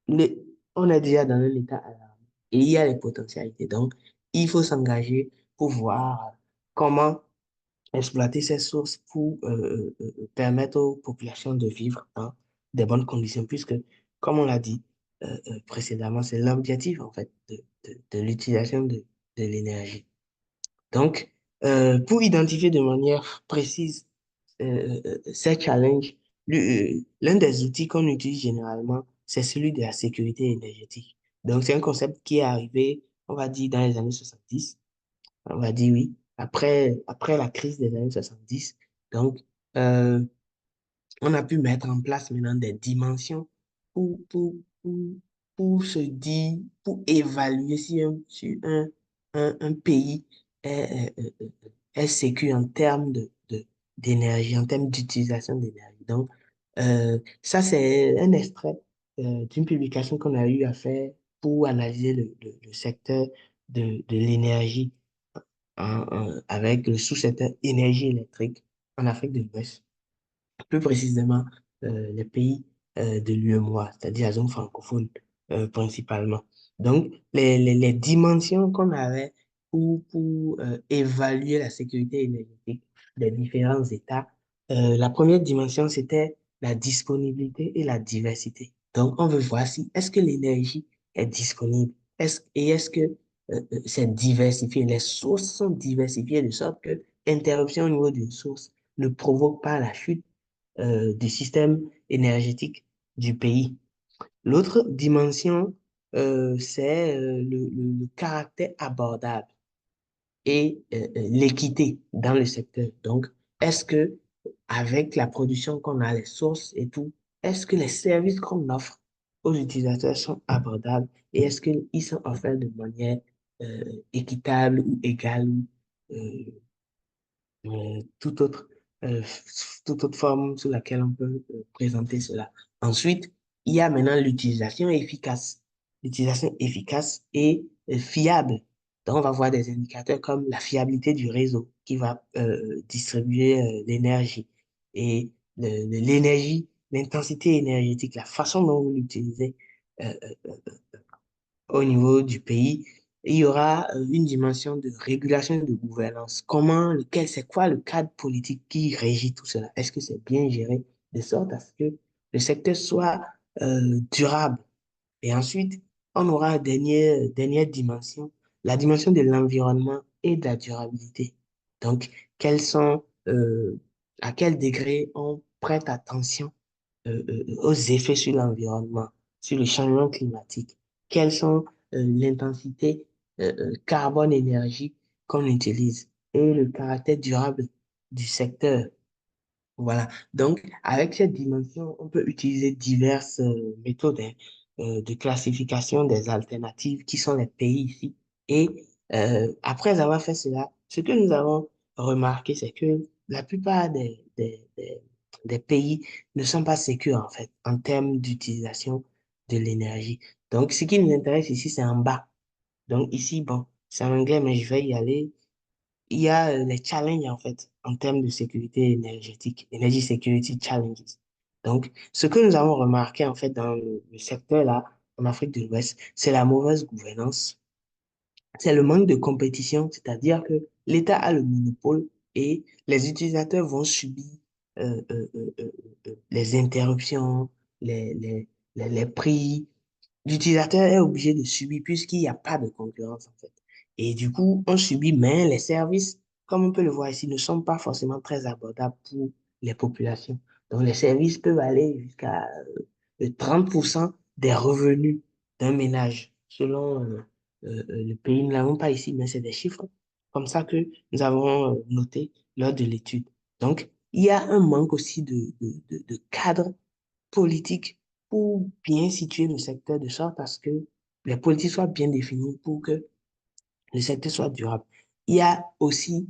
les- on est déjà dans un état alarmant et il y a les potentialités. Donc, il faut s'engager pour voir comment exploiter ces sources pour permettre aux populations de vivre dans des bonnes conditions, puisque, comme on l'a dit précédemment, c'est l'objectif, en fait, de l'utilisation de l'énergie. Donc, pour identifier de manière précise ces challenges, l'un des outils qu'on utilise généralement, c'est celui de la sécurité énergétique. Donc, c'est un concept qui est arrivé, on va dire, dans les années 70. On va dire oui. Après la crise des années 70, donc, euh, on a pu mettre en place maintenant des dimensions pour, pour, pour, pour se dire, pour évaluer si un pays est sécu en termes d'énergie, en termes d'utilisation d'énergie. Donc, ça, c'est un extrait d'une publication qu'on a eu à faire pour analyser le secteur de l'énergie avec le sous-secteur énergie électrique en Afrique de l'Ouest, plus précisément les pays de l'UEMOA, c'est-à-dire la zone francophone principalement. Donc, les dimensions qu'on avait pour évaluer la sécurité énergétique des différents États, la première dimension, c'était la disponibilité et la diversité. Donc, on veut voir si est-ce que l'énergie est disponible et est-ce que c'est diversifié, les sources sont diversifiées de sorte que interruption au niveau d'une source ne provoque pas la chute du système énergétique du pays. L'autre dimension, c'est le caractère abordable et l'équité dans le secteur. Donc, est-ce que avec la production qu'on a, les sources et tout, est-ce que les services qu'on offre aux utilisateurs sont abordables et est-ce qu'ils sont offerts de manière équitable ou égale ou euh, toute autre, euh, toute autre forme sous laquelle on peut présenter cela. Ensuite, il y a maintenant l'utilisation efficace. L'utilisation efficace et fiable. Donc, on va voir des indicateurs comme la fiabilité du réseau qui va distribuer l'énergie et l'énergie, l'intensité énergétique, la façon dont vous l'utilisez. euh, au niveau du pays, il y aura une dimension de régulation et de gouvernance. C'est quoi le cadre politique qui régit tout cela? Est-ce que c'est bien géré de sorte à ce que le secteur soit durable? Et ensuite, on aura une dernière dimension, la dimension de l'environnement et de la durabilité. Donc, à quel degré on prête attention aux effets sur l'environnement, sur le changement climatique? Quelles sont l'intensité carbone-énergie qu'on utilise et le caractère durable du secteur? Voilà. Donc, avec cette dimension, on peut utiliser diverses méthodes hein, de classification des alternatives qui sont les pays ici. Et après avoir fait cela, ce que nous avons remarqué, c'est que la plupart des pays ne sont pas sécures, en fait, en termes d'utilisation de l'énergie. Donc, ce qui nous intéresse ici, c'est en bas. Donc, ici, bon, c'est en anglais, mais je vais y aller. Il y a les challenges, en fait, en termes de sécurité énergétique, Energy Security Challenges. Donc, ce que nous avons remarqué, en fait, dans le secteur là, en Afrique de l'Ouest, c'est la mauvaise gouvernance, c'est le manque de compétition, c'est-à-dire que l'État a le monopole et les utilisateurs vont subir euh, euh, euh, euh, les interruptions, les, les, les prix, l'utilisateur est obligé de subir puisqu'il n'y a pas de concurrence en fait. Et du coup, on subit, mais les services, comme on peut le voir ici, ne sont pas forcément très abordables pour les populations. Donc, les services peuvent aller jusqu'à 30% des revenus d'un ménage, selon le pays. Nous ne l'avons pas ici, mais c'est des chiffres comme ça que nous avons noté lors de l'étude. Donc, il y a un manque aussi de cadre politique pour bien situer le secteur de sorte à ce que les politiques soient bien définies pour que le secteur soit durable. Il y a aussi,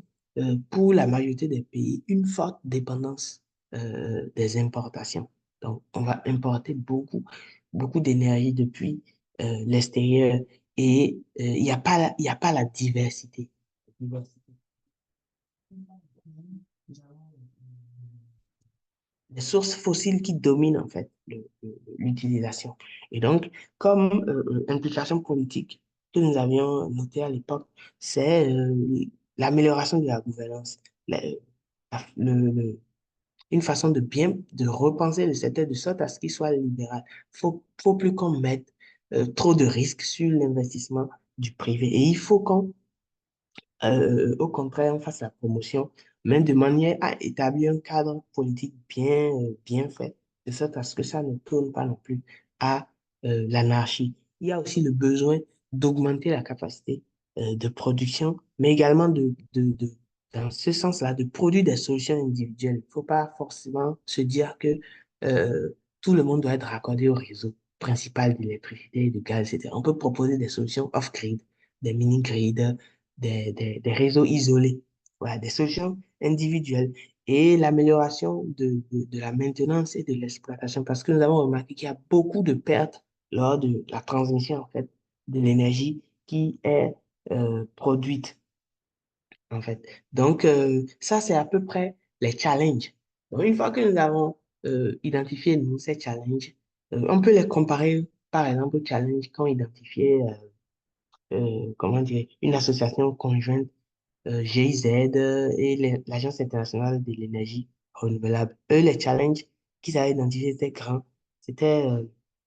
pour la majorité des pays, une forte dépendance des importations. Donc, on va importer beaucoup d'énergie depuis l'extérieur et il y a pas la diversité. Des sources fossiles qui dominent en fait l'utilisation. Et donc, comme implication politique que nous avions noté à l'époque, c'est l'amélioration de la gouvernance, la- une façon de bien de repenser le secteur de sorte à ce qu'il soit libéral. Faut plus qu'on mette trop de risques sur l'investissement du privé. Et il faut qu'on au contraire, on fasse la promotion, mais de manière à établir un cadre politique bien fait, de sorte à ce que ça ne tourne pas non plus à l'anarchie. Il y a aussi le besoin d'augmenter la capacité de production, mais également dans ce sens-là, de produire des solutions individuelles. Il ne faut pas forcément se dire que euh, tout le monde doit être raccordé au réseau principal d'électricité, de gaz, etc. On peut proposer des solutions off-grid, des mini-grids, des réseaux isolés, voilà, des solutions individuelles et l'amélioration de la maintenance et de l'exploitation parce que nous avons remarqué qu'il y a beaucoup de pertes lors de la transmission en fait de l'énergie qui est produite en fait. Donc ça c'est à peu près les challenges. Donc, une fois que nous avons identifié nous ces challenges, on peut les comparer par exemple aux challenges qu'ont identifié comment dire une association conjointe GIZ et l'Agence internationale de l'énergie renouvelable. Eux, les challenges qu'ils avaient identifiés étaient grands. C'était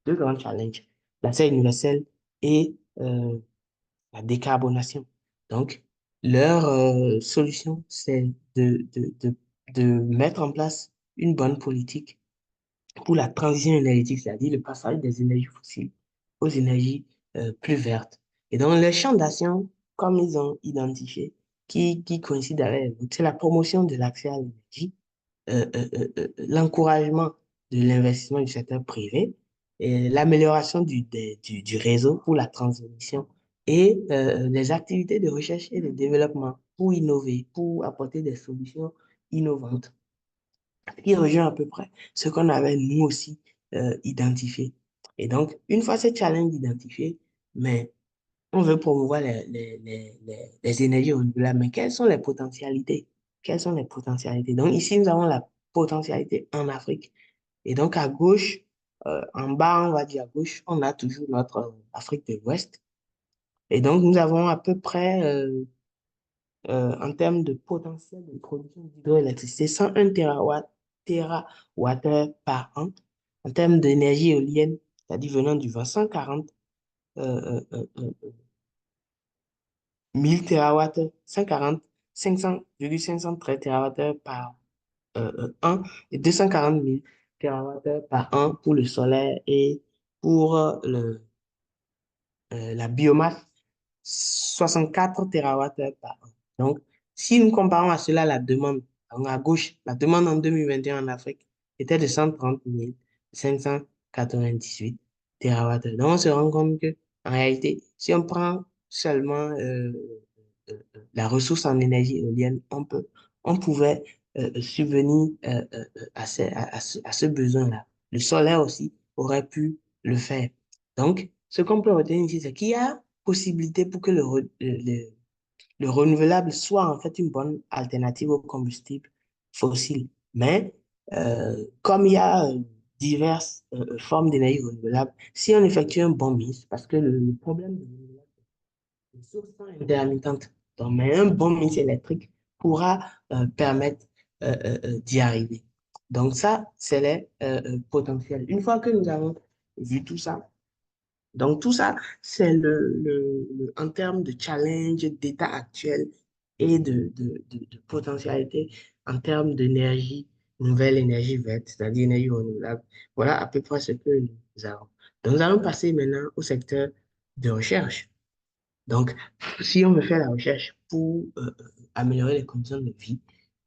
deux grands challenges, l'accès universel et la décarbonation. Donc, leur solution, c'est de mettre en place une bonne politique pour la transition énergétique, c'est-à-dire le passage des énergies fossiles aux énergies plus vertes. Et dans les champs d'action, comme ils ont identifié, qui coïncident avec les autres, c'est la promotion de l'accès à l'énergie, l'encouragement de l'investissement du secteur privé, et l'amélioration du réseau pour la transmission et les activités de recherche et de développement pour innover, pour apporter des solutions innovantes qui rejoint à peu près ce qu'on avait nous aussi identifié. Et donc, une fois ces challenges identifiés, mais on veut promouvoir les énergies renouvelables, mais quelles sont les potentialités? Quelles sont les potentialités? Donc, ici, nous avons la potentialité en Afrique. Et donc, à gauche, en bas, on va dire à gauche, on a toujours notre Afrique de l'Ouest. Et donc, nous avons à peu près en termes de potentiel de production d'hydroélectricité, 101 térawattheures par an. En termes d'énergie éolienne, c'est-à-dire venant du vent, 140 1000 térawattheures, 140, 500,513 térawattheures par an et 240 000 térawattheures par an pour le solaire et pour la biomasse 64 térawattheures par an. Donc, si nous comparons à cela la demande, donc à gauche, la demande en 2021 en Afrique était de 130 598 térawattheures. Donc, on se rend compte que, en réalité, si on prend seulement la ressource en énergie éolienne, on pouvait subvenir à ce besoin-là. Le solaire aussi aurait pu le faire. Donc, ce qu'on peut retenir ici, c'est qu'il y a possibilité pour que le renouvelable soit en fait une bonne alternative au combustible fossile. Mais comme il y a diverses formes d'énergie renouvelable, si on effectue un bon mix, parce que le problème de les sources sont intermittentes, donc, mais un bon mix électrique pourra permettre d'y arriver. Donc ça, c'est les potentiels. Une fois que nous avons vu tout ça, donc, tout ça, c'est en termes de challenge, d'état actuel et de potentialité en termes d'énergie, nouvelle énergie verte, c'est-à-dire énergie renouvelable. Voilà à peu près ce que nous avons. Donc, nous allons passer maintenant au secteur de recherche. Donc, si on veut faire la recherche pour améliorer les conditions de vie,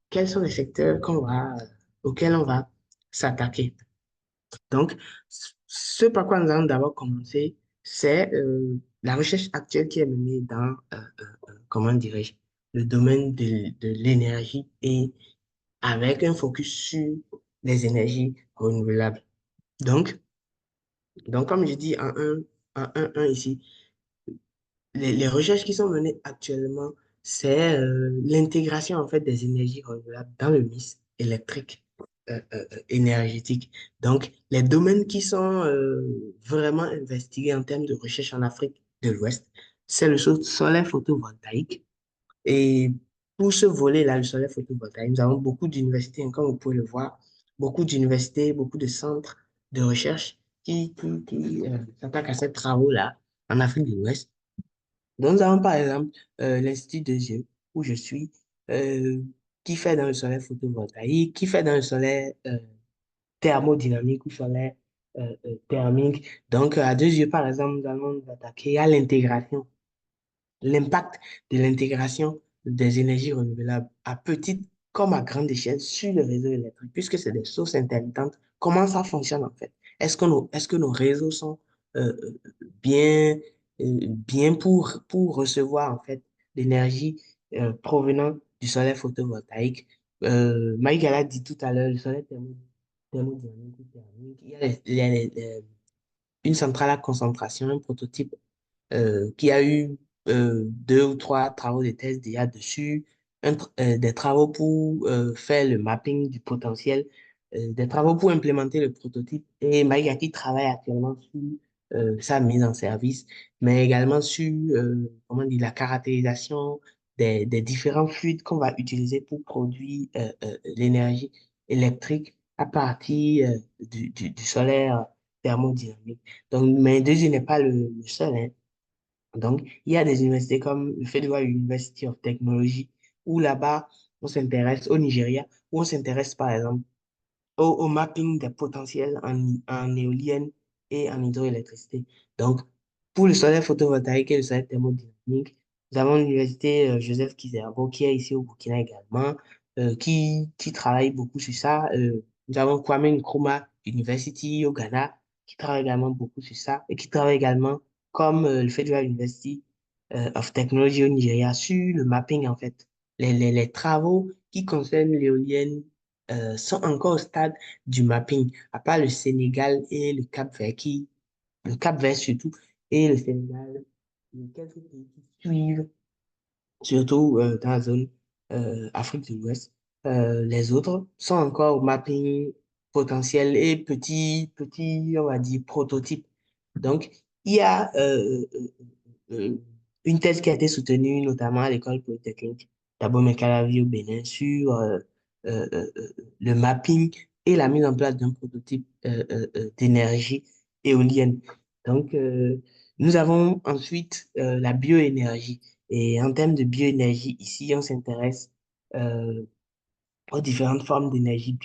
quels sont les secteurs auxquels on va s'attaquer? Donc, ce par quoi nous allons d'abord commencer, c'est la recherche actuelle qui est menée dans, comment dirais-je, le domaine de l'énergie et avec un focus sur les énergies renouvelables. Donc, donc comme je dis en un ici, les recherches qui sont menées actuellement, c'est l'intégration en fait des énergies renouvelables dans le mix électrique énergétique. Donc, les domaines qui sont vraiment investigués en termes de recherche en Afrique de l'Ouest, c'est le solaire photovoltaïque. Et pour ce volet-là, le solaire photovoltaïque, nous avons beaucoup d'universités, comme vous pouvez le voir, beaucoup d'universités, beaucoup de centres de recherche qui s'attaquent à ces travaux-là en Afrique de l'Ouest. Donc, nous avons par exemple l'Institut de Yeux, où je suis, euh, qui fait dans le solaire photovoltaïque, qui fait dans le solaire thermodynamique ou solaire thermique. Donc, à deux yeux, par exemple, nous allons nous attaquer à l'intégration, l'impact de l'intégration des énergies renouvelables à petite comme à grande échelle sur le réseau électrique, puisque c'est des sources intermittentes. Comment ça fonctionne en fait? Est-ce que nos réseaux sont bien, bien pour recevoir en fait l'énergie provenant du solaire photovoltaïque? Maïga l'a dit tout à l'heure, le solaire thermodynamique ou thermique, il y a une centrale à concentration, un prototype qui a eu deux ou trois travaux de thèse déjà dessus, des travaux pour faire le mapping du potentiel, des travaux pour implémenter le prototype. Et Maïga qui travaille actuellement sur sa mise en service, mais également sur comment dire, la caractérisation des différents fluides qu'on va utiliser pour produire l'énergie électrique à partir du solaire thermodynamique. Donc, mais Deuxième n'est pas le seul, hein. Donc, il y a des universités comme le Federal University of Technology, où là-bas, on s'intéresse au Nigeria, où on s'intéresse par exemple au mapping des potentiels en éolienne et en hydroélectricité. Donc, pour le solaire photovoltaïque et le solaire thermodynamique, nous avons l'université Joseph Kizerbo qui est ici au Burkina également, qui travaille beaucoup sur ça. Nous avons Kwame Nkrumah University au Ghana qui travaille également beaucoup sur ça et qui travaille également comme le Federal University of Technology au Nigeria sur le mapping en fait. Les travaux qui concernent l'éolienne sont encore au stade du mapping, à part le Sénégal et le Cap-Vert, le Cap-Vert surtout, et le Sénégal, et quelques pays qui suivent, surtout dans la zone Afrique de l'Ouest. Les autres sont encore au mapping potentiel et petit, on va dire, prototype. Donc, il y a euh, une thèse qui a été soutenue notamment à l'école polytechnique d'Abomey-Calavi au Bénin sur le mapping et la mise en place d'un prototype d'énergie éolienne. Donc, nous avons ensuite la bioénergie. Et en termes de bioénergie, ici, on s'intéresse euh, aux différentes formes d'énergie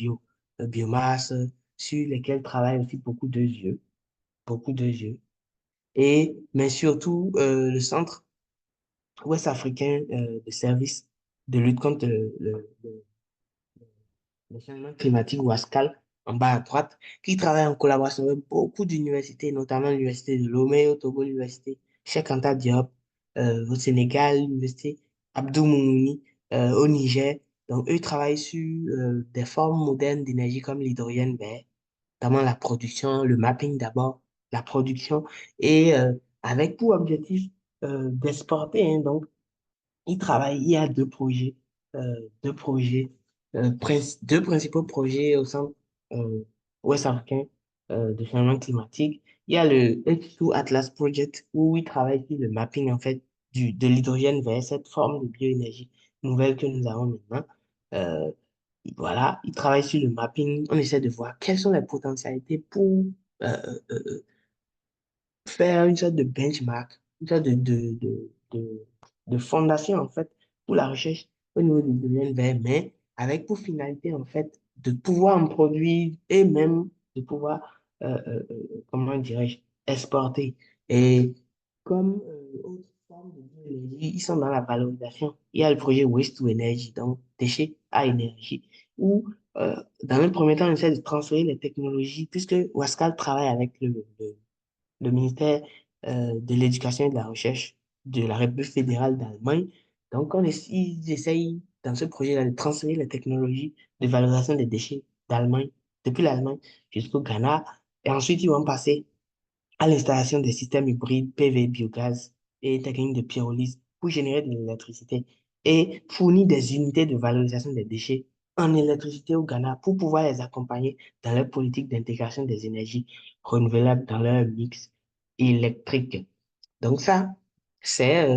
biomasse, sur lesquelles travaillent aussi beaucoup de yeux. Mais surtout, le Centre ouest-africain de services de lutte contre le changement climatique, WASCAL, en bas à droite, qui travaille en collaboration avec beaucoup d'universités, notamment l'université de Lomé au Togo, l'université Cheikh Anta Diop au Sénégal, l'université Abdou Moumouni au Niger. Donc, eux travaillent sur des formes modernes d'énergie comme l'hydrogène vert, notamment la production, le mapping d'abord, la production, et avec pour objectif d'exporter, hein. Donc, il y a deux projets, deux principaux projets au centre ouest africain de changement climatique. Il y a le H2 Atlas Project où il travaille sur le mapping en fait de l'hydrogène vers cette forme de bioénergie nouvelle que nous avons maintenant. Euh, voilà, il travaille sur le mapping. On essaie de voir quelles sont les potentialités pour euh, euh, euh, faire une sorte de benchmark, une sorte de fondation, en fait, pour la recherche au niveau du domaine vert, mais avec pour finalité, en fait, de pouvoir en produire et même de pouvoir, comment dirais-je, exporter. Et comme autre forme de bioénergie, ils sont dans la valorisation. Il y a le projet Waste to Energy, donc déchets à énergie, où, dans un premier temps, on essaie de transférer les technologies, puisque Wascal travaille avec le ministère de l'Éducation et de la Recherche de la République fédérale d'Allemagne. Donc, ils essayent dans ce projet-là de transférer les technologies de valorisation des déchets d'Allemagne depuis l'Allemagne jusqu'au Ghana. Et ensuite, ils vont passer à l'installation des systèmes hybrides PV, biogaz et techniques de pyrolyse pour générer de l'électricité et fournir des unités de valorisation des déchets en électricité au Ghana pour pouvoir les accompagner dans leur politique d'intégration des énergies renouvelables dans leur mix électrique. Donc ça, c'est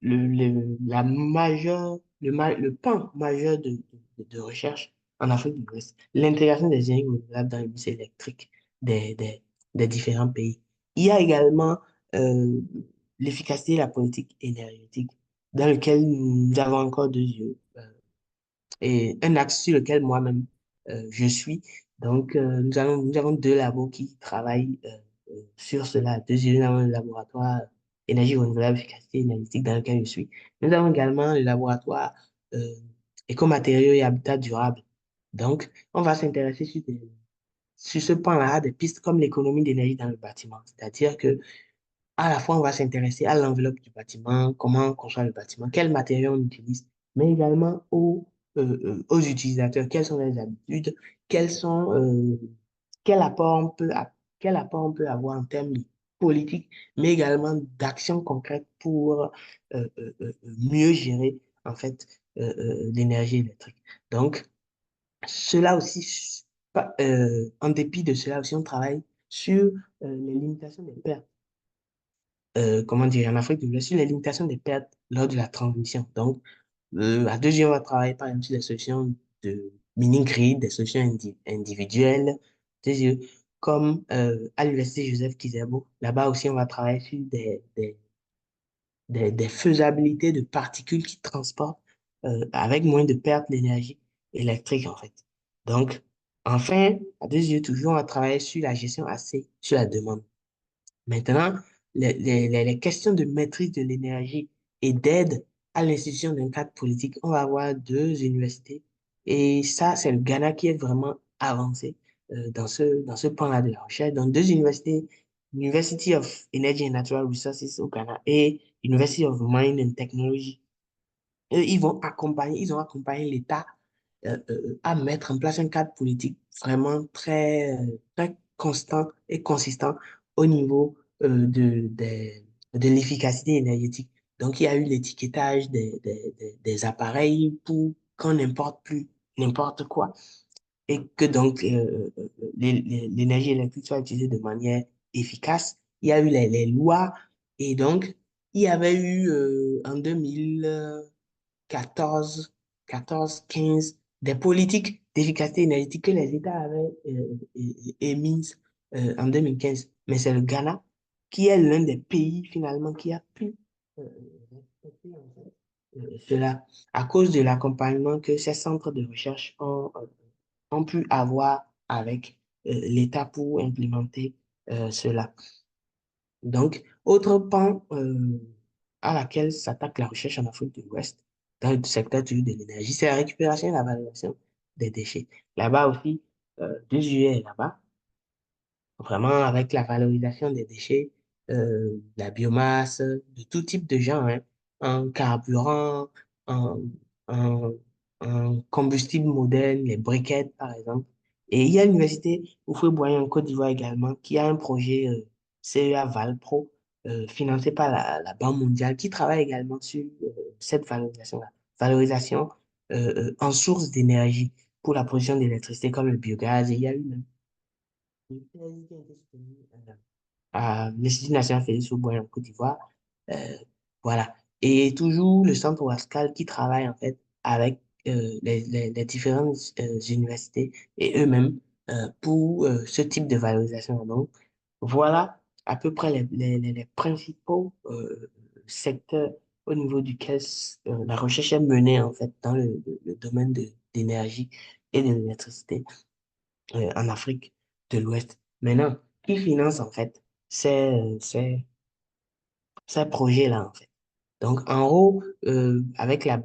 la majeure, le pan majeur de recherche en Afrique de l'Ouest, l'intégration des énergies renouvelables dans le mix électrique des, des, des différents pays. Il y a également euh, l'efficacité de la politique énergétique, dans lequel nous avons encore deux yeux et un axe sur lequel moi-même je suis. Donc, nous avons deux labos qui travaillent sur cela. Deux, nous avons le laboratoire énergie renouvelable, efficacité énergétique dans lequel je suis. Nous avons également le laboratoire euh, écomatériaux et habitat durable. Donc, on va s'intéresser sur ce point-là des pistes comme l'économie d'énergie dans le bâtiment. C'est-à-dire que à la fois, on va s'intéresser à l'enveloppe du bâtiment, comment on conçoit le bâtiment, quels matériaux on utilise, mais également aux utilisateurs, quelles sont les habitudes, quels sont, quel apport on peut, quel apport on peut avoir en termes de politique, mais également d'actions concrètes pour mieux gérer, en fait, l'énergie électrique. Donc, cela aussi, en dépit de cela aussi, on travaille sur les limitations des pertes comment dire, en Afrique de l'Ouest, sur les limitations des pertes lors de la transmission. Donc, à deux yeux, on va travailler par exemple sur des solutions de mini-grid, des solutions individuelles, des yeux, comme à l'Université Joseph Kizerbo. Là-bas aussi, on va travailler sur des faisabilités de particules qui transportent avec moins de pertes d'énergie électrique, en fait. Donc, enfin, à deux yeux, toujours, on va travailler sur la gestion assez, sur la demande. Maintenant, les questions de maîtrise de l'énergie et d'aide à l'institution d'un cadre politique, on va avoir deux universités. Et ça, c'est le Ghana qui est vraiment avancé dans ce point-là de la recherche. Donc, deux universités, University of Energy and Natural Resources au Ghana et University of Mine and Technology. Eux, ils ont accompagné l'État à mettre en place un cadre politique vraiment très constant et consistant au niveau de l'efficacité énergétique. Donc, il y a eu l'étiquetage des appareils pour qu'on n'importe plus n'importe quoi et que donc l'énergie électrique soit utilisée de manière efficace. Il y a eu les lois et donc il y avait eu en 2014, 14, 15, des politiques d'efficacité énergétique que les États avaient émises en 2015. Mais c'est le Ghana qui est l'un des pays finalement qui a pu respecter en fait, cela à cause de l'accompagnement que ces centres de recherche ont pu avoir avec l'État pour implémenter cela. Donc, autre pan à laquelle s'attaque la recherche en Afrique de l'Ouest, dans le secteur de l'énergie, c'est la récupération et la valorisation des déchets. Là-bas aussi, deux est là-bas, vraiment avec la valorisation des déchets, la biomasse, de tout type de gens, hein, en carburant, en, en, en combustible moderne, les briquettes, par exemple. Et il y a l'université Houphouët-Boigny en Côte d'Ivoire également, qui a un projet CEA Valpro, financé par la Banque mondiale, qui travaille également sur cette valorisation-là. Valorisation en source d'énergie pour la production d'électricité comme le biogaz. Et il y a eu même une thèse qui a été soutenue à l'Institut national Félix Houphouët en Côte d'Ivoire. Euh, voilà. Et toujours le centre Wascal qui travaille en fait avec les différentes universités et eux-mêmes pour ce type de valorisation. Donc, voilà à peu près les principaux secteurs au niveau duquel la recherche est menée en fait dans le domaine d'énergie et de l'électricité en Afrique de l'Ouest. Maintenant, qui finance en fait ces projets-là en fait? Donc, en haut, avec la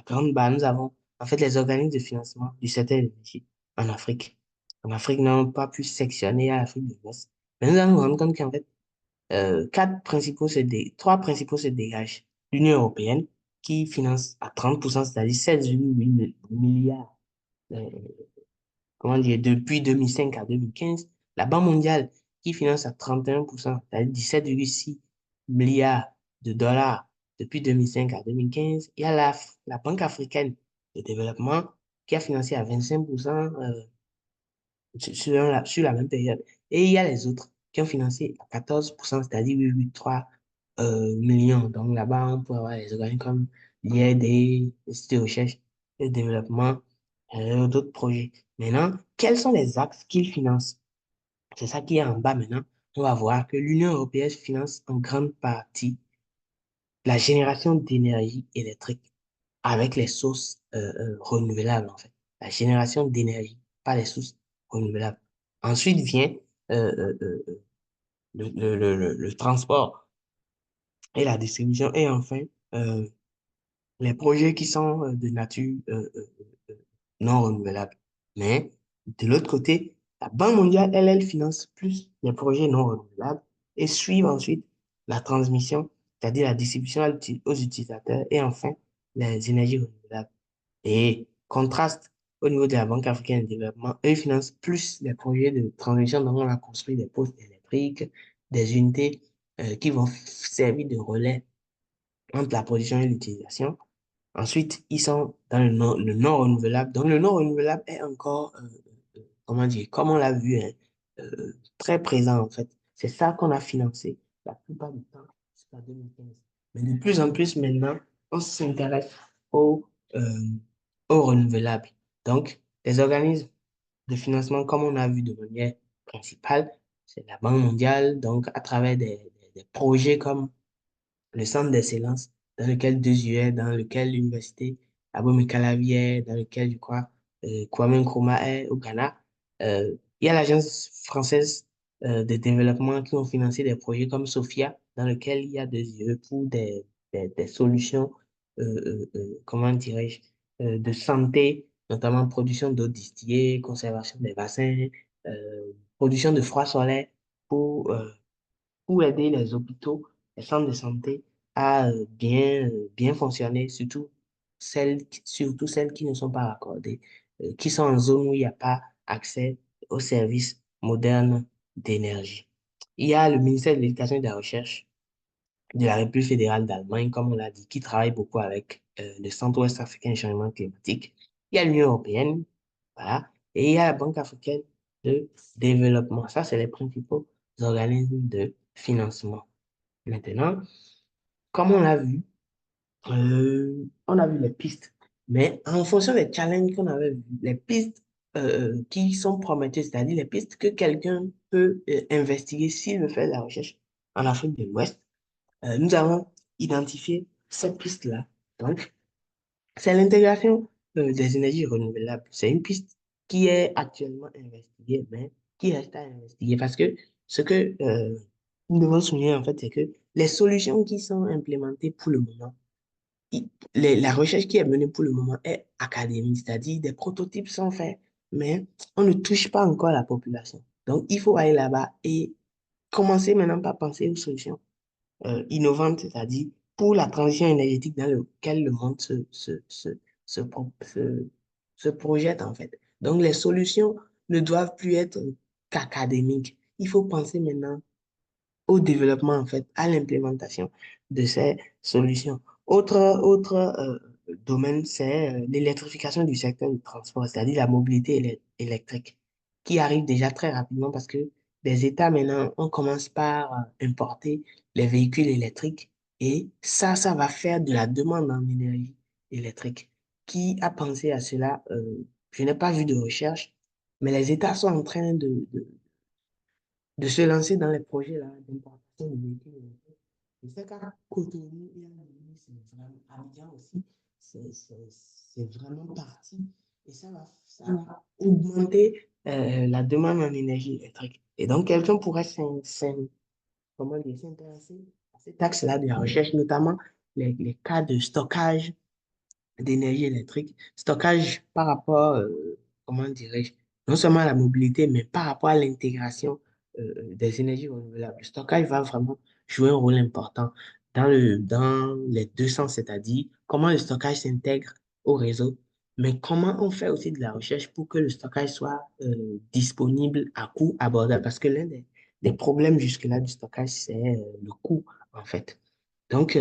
grande barre, nous avons en fait les organismes de financement du secteur de l'énergie en Afrique. En Afrique, nous n'avons pas pu sectionner à l'Afrique de l'Ouest. Mais nous allons nous rendre compte qu'en fait, trois principaux se dégagent. L'Union européenne, qui finance à 30%, c'est-à-dire 16,8 milliards comment dire, depuis 2005 à 2015, la Banque mondiale qui finance à 31%, c'est-à-dire 17,6 milliards de dollars depuis 2005 à 2015. Il y a la Banque africaine de développement qui a financé à 25% sur la même période. Et il y a les autres qui ont financé à 14%, c'est-à-dire 8,3 millions. Donc là-bas, on peut avoir les organes comme l'IRD, l'Institut de recherche et de développement, d'autres projets. Maintenant, quels sont les axes qu'ils financent? C'est ça qui est en bas maintenant. On va voir que l'Union européenne finance en grande partie la génération d'énergie électrique avec les sources renouvelables, en fait. La génération d'énergie par les sources renouvelables. Ensuite vient euh, euh, euh, le transport et la distribution. Et enfin, euh, les projets qui sont de nature non renouvelable. Mais de l'autre côté, la Banque mondiale, elle finance plus les projets non renouvelables et suivent ensuite la transmission, c'est-à-dire la distribution aux utilisateurs et enfin les énergies renouvelables. Et contraste au niveau de la Banque africaine de développement, eux financent plus les projets de transmission dont on a construit des postes électriques, des unités qui vont servir de relais entre la production et l'utilisation. Ensuite, ils sont dans le non renouvelable. Donc, le non renouvelable est encore, comment dire, comme on l'a vu, hein, très présent en fait. C'est ça qu'on a financé la plupart du temps jusqu'à 2015. Mais de plus en plus maintenant, on s'intéresse au, euh, au renouvelable. Donc, les organismes de financement, comme on a vu de manière principale, c'est la Banque mondiale, donc à travers des projets comme le centre d'excellence dans lequel deux est, dans lequel l'université Abomey Calavi est, dans lequel, je crois, Kwame Nkrumah est au Ghana. Il y a l'Agence française de développement qui ont financé des projets comme SOFIA, dans lequel il y a deux yeux pour des solutions, comment dirais-je, de santé, notamment production d'eau distillée, conservation des bassins, production de froid solaire pour pour aider les hôpitaux, les centres de santé à bien fonctionner, surtout celles qui ne sont pas raccordées, qui sont en zone où il n'y a pas accès aux services modernes d'énergie. Il y a le ministère de l'Éducation et de la Recherche de la République fédérale d'Allemagne, comme on l'a dit, qui travaille beaucoup avec le Centre-Ouest africain et changement climatique. Il y a l'Union européenne, voilà, et il y a la Banque africaine de développement. Ça, c'est les principaux organismes de financement. Maintenant, comme on a vu les pistes, mais en fonction des challenges qu'on avait vus, les pistes qui sont prometteuses, c'est-à-dire les pistes que quelqu'un peut investiguer s'il veut faire de la recherche en Afrique de l'Ouest, nous avons identifié cette piste-là. Donc, c'est l'intégration des énergies renouvelables. C'est une piste qui est actuellement investiguée, mais qui reste à investiguer parce que ce que nous devons souligner, en fait, c'est que les solutions qui sont implémentées pour le moment, la recherche qui est menée pour le moment est académique, c'est-à-dire des prototypes sont faits, mais on ne touche pas encore la population. Donc, il faut aller là-bas et commencer maintenant par penser aux solutions innovante, c'est-à-dire pour la transition énergétique dans laquelle le monde se, se projette en fait. Donc les solutions ne doivent plus être qu'académiques. Il faut penser maintenant au développement en fait, à l'implémentation de ces solutions. Autre domaine, c'est l'électrification du secteur du transport, c'est-à-dire la mobilité électrique, qui arrive déjà très rapidement parce que les États maintenant, on commence par importer les véhicules électriques et ça va faire de la demande en énergie électrique. Qui a pensé à cela? Je n'ai pas vu de recherche, mais les États sont en train de se lancer dans les projets là, d'importation de véhicules électriques. Je sais qu'à Cotonou, il y a c'est vraiment, Abidjan aussi, c'est vraiment parti. Et ça va augmenter la demande en énergie électrique. Et donc, quelqu'un pourrait comment dire, s'intéresser à cet axe-là de la recherche, notamment les cas de stockage d'énergie électrique, stockage par rapport, comment dirais-je, non seulement à la mobilité, mais par rapport à l'intégration des énergies renouvelables. Le stockage va vraiment jouer un rôle important dans les deux sens, c'est-à-dire comment le stockage s'intègre au réseau Mais comment on fait aussi de la recherche pour que le stockage soit disponible à coût abordable? Parce que l'un des problèmes jusque-là du stockage, c'est le coût, en fait. Donc,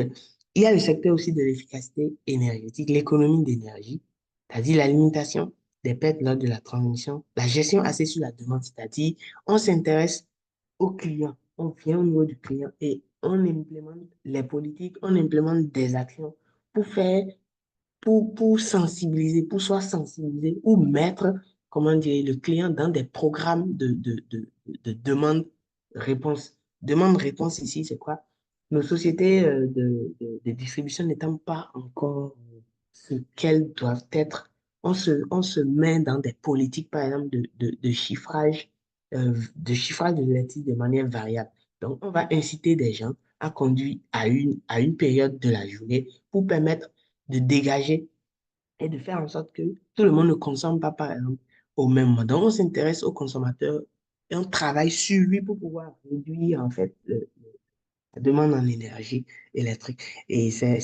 il y a le secteur aussi de l'efficacité énergétique, l'économie d'énergie, c'est-à-dire la limitation des pertes lors de la transmission, la gestion assez sur la demande, c'est-à-dire on s'intéresse au client, on vient au niveau du client et on implémente les politiques, on implémente des actions pour faire pour sensibiliser, pour soit sensibiliser ou mettre, comment dire, le client dans des programmes de demande-réponse. Demande-réponse ici, c'est quoi? Nos sociétés de distribution n'étant pas encore ce qu'elles doivent être, on se met dans des politiques, par exemple, de chiffrage de l'électricité de manière variable. Donc, on va inciter des gens à conduire à une période de la journée pour permettre de dégager et de faire en sorte que tout le monde ne consomme pas, par exemple, au même moment. Donc, on s'intéresse au consommateur et on travaille sur lui pour pouvoir réduire, en fait, la demande en énergie électrique. Et c'est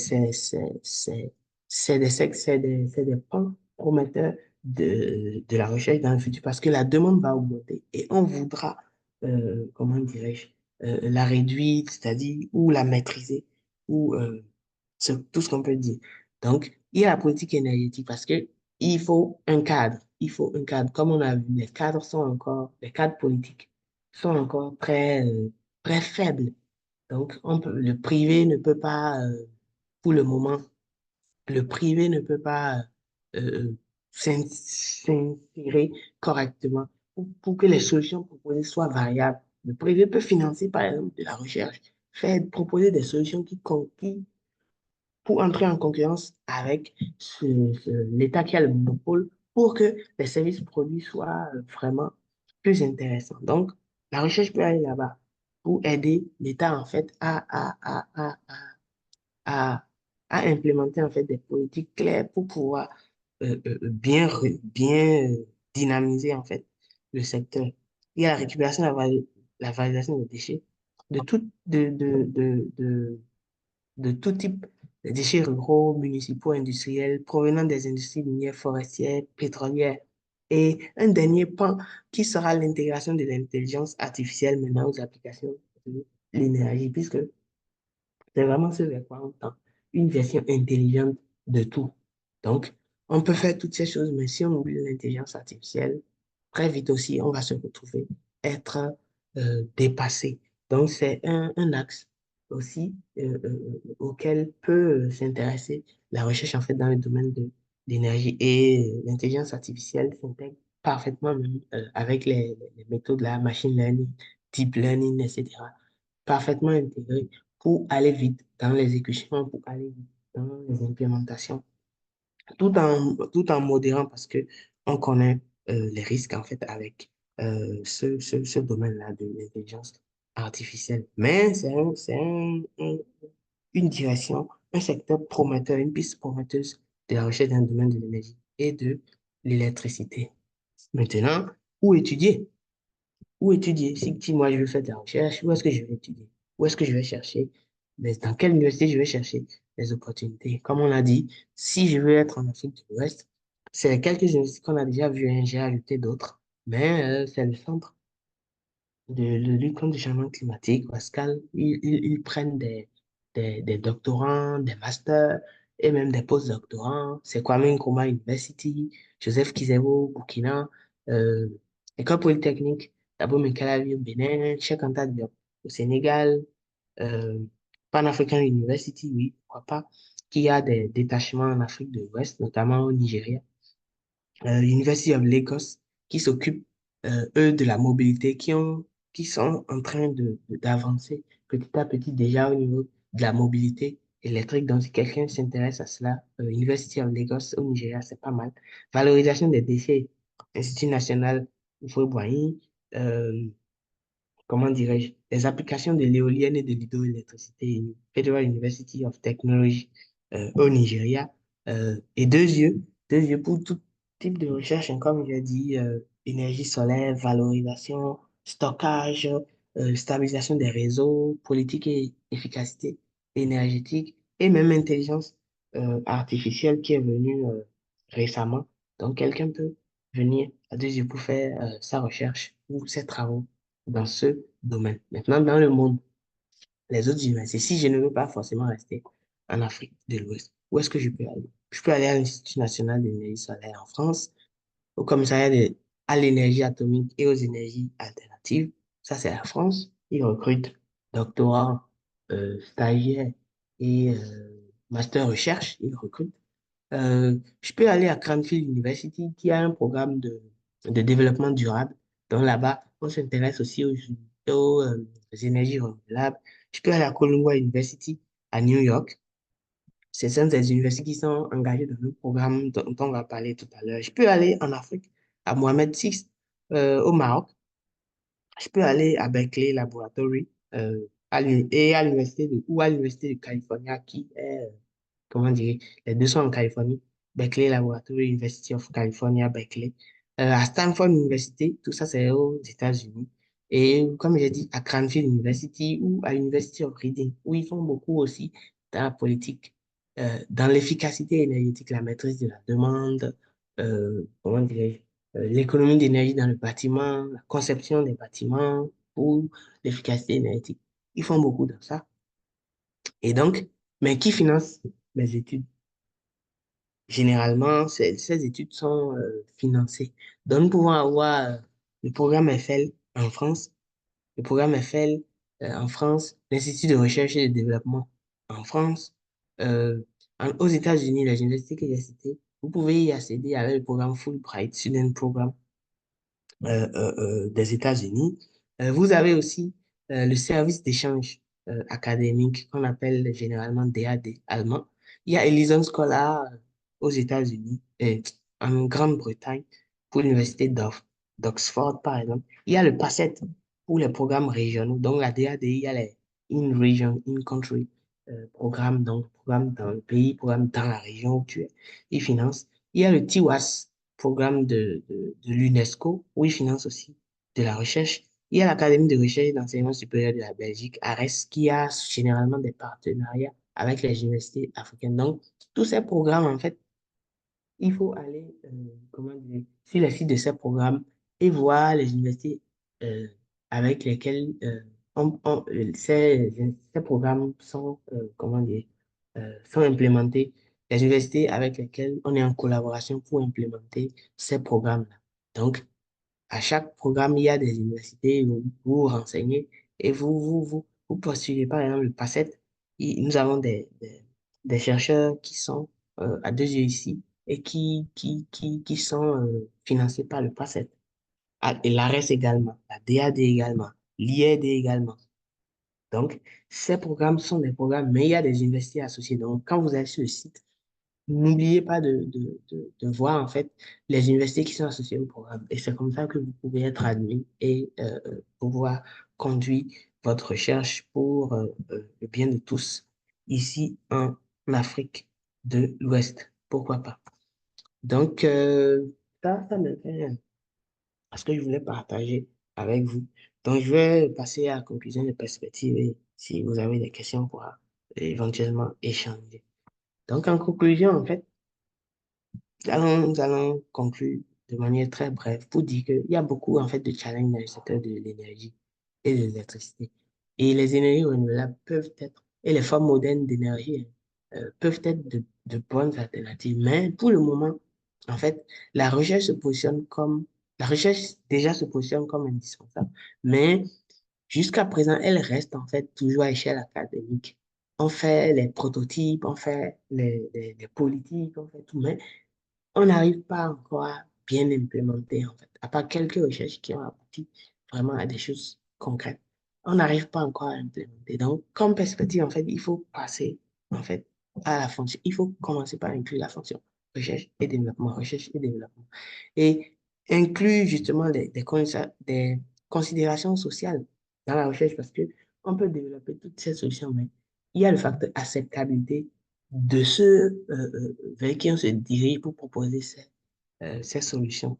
des points prometteurs de la recherche dans le futur parce que la demande va augmenter et on voudra, comment dirais-je, la réduire, c'est-à-dire, ou la maîtriser, ou c'est tout ce qu'on peut dire. Donc, il y a la politique énergétique parce que il faut un cadre. Il faut un cadre. Comme on a vu, les cadres politiques sont encore très faibles. Donc, le privé ne peut pas, pour le moment, le privé ne peut pas s'insérer correctement pour que les solutions proposées soient variables. Le privé peut financer, par exemple, de la recherche, proposer des solutions qui pour entrer en concurrence avec l'État qui a le monopole pour que les services produits soient vraiment plus intéressants. Donc, la recherche peut aller là-bas pour aider l'État, en fait, à, à implémenter, en fait, des politiques claires pour pouvoir bien dynamiser, en fait, le secteur. Il y a la récupération, la valorisation des déchets de tout, de tout type de déchets ruraux, municipaux, industriels, provenant des industries minières, forestières, pétrolières. Et un dernier point qui sera l'intégration de l'intelligence artificielle maintenant aux applications de l'énergie, puisque c'est vraiment ce vers quoi on tend. Une gestion intelligente de tout. Donc, on peut faire toutes ces choses, mais si on oublie l'intelligence artificielle, très vite aussi, on va se retrouver être dépassé. Donc, c'est un axe aussi auquel peut s'intéresser la recherche en fait dans le domaine de l'énergie. Et l'intelligence artificielle s'intègre parfaitement même, avec les méthodes de la machine learning, deep learning, etc. Parfaitement intégrées pour aller vite dans l'exécution, pour aller vite dans les implémentations, tout en modérant parce que on connaît les risques en fait avec ce domaine-là de l'intelligence artificielle. Mais une direction, un secteur prometteur, une piste prometteuse de la recherche dans le domaine de l'énergie et de l'électricité. Maintenant, où étudier? Où étudier? Si moi je veux faire de la recherche, où est-ce que je vais étudier? Où est-ce que je vais chercher? Mais dans quelle université je vais chercher les opportunités? Comme on a dit, si je veux être en Afrique de l'Ouest, c'est quelques universités qu'on a déjà vues, hein, j'ai ajouté d'autres, mais c'est le centre de lutte contre le changement climatique, Pascal. Ils prennent des doctorants, des masters et même des post-doctorants. C'est Kwame Nkrumah University, Joseph Kizebo, Burkina, euh, École Polytechnique, Dabo Mekalavi au Bénin, Cheikh Anta Diop au Sénégal, euh, Pan-African University, oui, pourquoi pas, qui a des détachements en Afrique de l'Ouest, notamment au Nigeria. University of Lagos, qui s'occupent, eux, de la mobilité, qui sont en train d'avancer petit à petit déjà au niveau de la mobilité électrique. Donc, si quelqu'un s'intéresse à cela, University of Lagos au Nigeria, c'est pas mal. Valorisation des déchets, Institut national Houphouët-Boigny, comment dirais-je, les applications de l'éolienne et de l'hydroélectricité, Federal University of Technology au Nigeria, et deux yeux pour tout type de recherche, hein, comme j'ai dit, énergie solaire, valorisation, stockage, stabilisation des réseaux, politique et efficacité énergétique, et même intelligence artificielle qui est venue récemment. Donc, quelqu'un peut venir à deux yeux pour faire sa recherche ou ses travaux dans ce domaine. Maintenant, dans le monde, les autres universités, si je ne veux pas forcément rester en Afrique de l'Ouest, où est-ce que je peux aller? Je peux aller à l'Institut national de l'énergie solaire en France, au commissariat à l'énergie atomique et aux énergies alternatives. Ça, c'est la France. Ils recrutent doctorants, stagiaires et master recherche. Ils recrutent. Je peux aller à Cranfield University qui a un programme de développement durable. Donc là-bas, on s'intéresse aussi aux énergies renouvelables. Je peux aller à Columbia University à New York. Ce sont des universités qui sont engagées dans le programme dont on va parler tout à l'heure. Je peux aller en Afrique, à Mohamed VI, au Maroc. Je peux aller à Berkeley Laboratory et à ou à l'université de Californie, qui est, comment dire, les deux sont en Californie. Berkeley Laboratory, University of California, Berkeley. À Stanford University, tout ça c'est aux États-Unis. Et comme j'ai dit, à Cranfield University ou à University of Reading, où ils font beaucoup aussi dans la politique, dans l'efficacité énergétique, la maîtrise de la demande, comment dirais-je, l'économie d'énergie dans le bâtiment, la conception des bâtiments ou l'efficacité énergétique. Ils font beaucoup dans ça. Et donc, mais qui finance mes études? Généralement, ces études sont financées. Donc, nous pouvons avoir le programme Eiffel en France, le programme Eiffel en France, l'Institut de recherche et de développement en France. Euh, aux États-Unis, les universités que j'ai citées, vous pouvez y accéder avec le programme Fulbright Student Program des États-Unis. Vous avez aussi le service d'échange académique qu'on appelle généralement DAD allemand. Il y a Ellison Scholar aux États-Unis et en Grande-Bretagne pour l'université d'Oxford, par exemple. Il y a le PACET pour les programmes régionaux. Donc, la DAD, il y a les in-region, in-country programmes, donc programme dans le pays, programme dans la région où tu es. Ils financent. Il y a le TIWAS, programme de l'UNESCO, où ils financent aussi de la recherche. Il y a l'Académie de recherche et d'enseignement supérieur de la Belgique, ARES, qui a généralement des partenariats avec les universités africaines. Donc, tous ces programmes, en fait, il faut aller comment dire, sur le site de ces programmes et voir les universités euh, avec lesquelles ces programmes sont, comment dire, sont implémentés, les universités avec lesquelles on est en collaboration pour implémenter ces programmes-là. Donc, à chaque programme, il y a des universités où vous vous renseignez et vous postulez. Par exemple, le PACET, nous avons des chercheurs qui sont à deux yeux ici et qui sont financés par le PACET. Ah, et l'ARES également, la DAD également, l'IED également. Donc, ces programmes sont des programmes, mais il y a des universités associées. Donc, quand vous allez sur le site, n'oubliez pas de voir en fait les universités qui sont associées au programme. Et c'est comme ça que vous pouvez être admis et pouvoir conduire votre recherche pour le bien de tous ici en Afrique de l'Ouest. Pourquoi pas? Donc, ça me fait ce que je voulais partager avec vous. Donc, je vais passer à la conclusion de perspective et si vous avez des questions, on pourra éventuellement échanger. Donc, en conclusion, en fait, nous allons conclure de manière très brève pour dire qu'il y a beaucoup en fait de challenges dans le secteur de l'énergie et de l'électricité. Et les énergies renouvelables peuvent être, et les formes modernes d'énergie peuvent être de bonnes alternatives. Mais pour le moment, en fait, la recherche se positionne comme, la recherche déjà se positionne comme indispensable. Mais jusqu'à présent, elle reste en fait toujours à échelle académique. On fait les prototypes, on fait les politiques, on fait tout, mais on n'arrive pas encore à bien implémenter, en fait. À part quelques recherches qui ont abouti vraiment à des choses concrètes, on n'arrive pas encore à implémenter. Donc, comme perspective, en fait, il faut passer, en fait, à la fonction. Il faut commencer par inclure la fonction recherche et développement. Et inclure justement des considérations sociales dans la recherche parce que on peut développer toutes ces solutions, mais il y a le facteur acceptabilité de ceux vers qui on se dirige pour proposer ces solutions.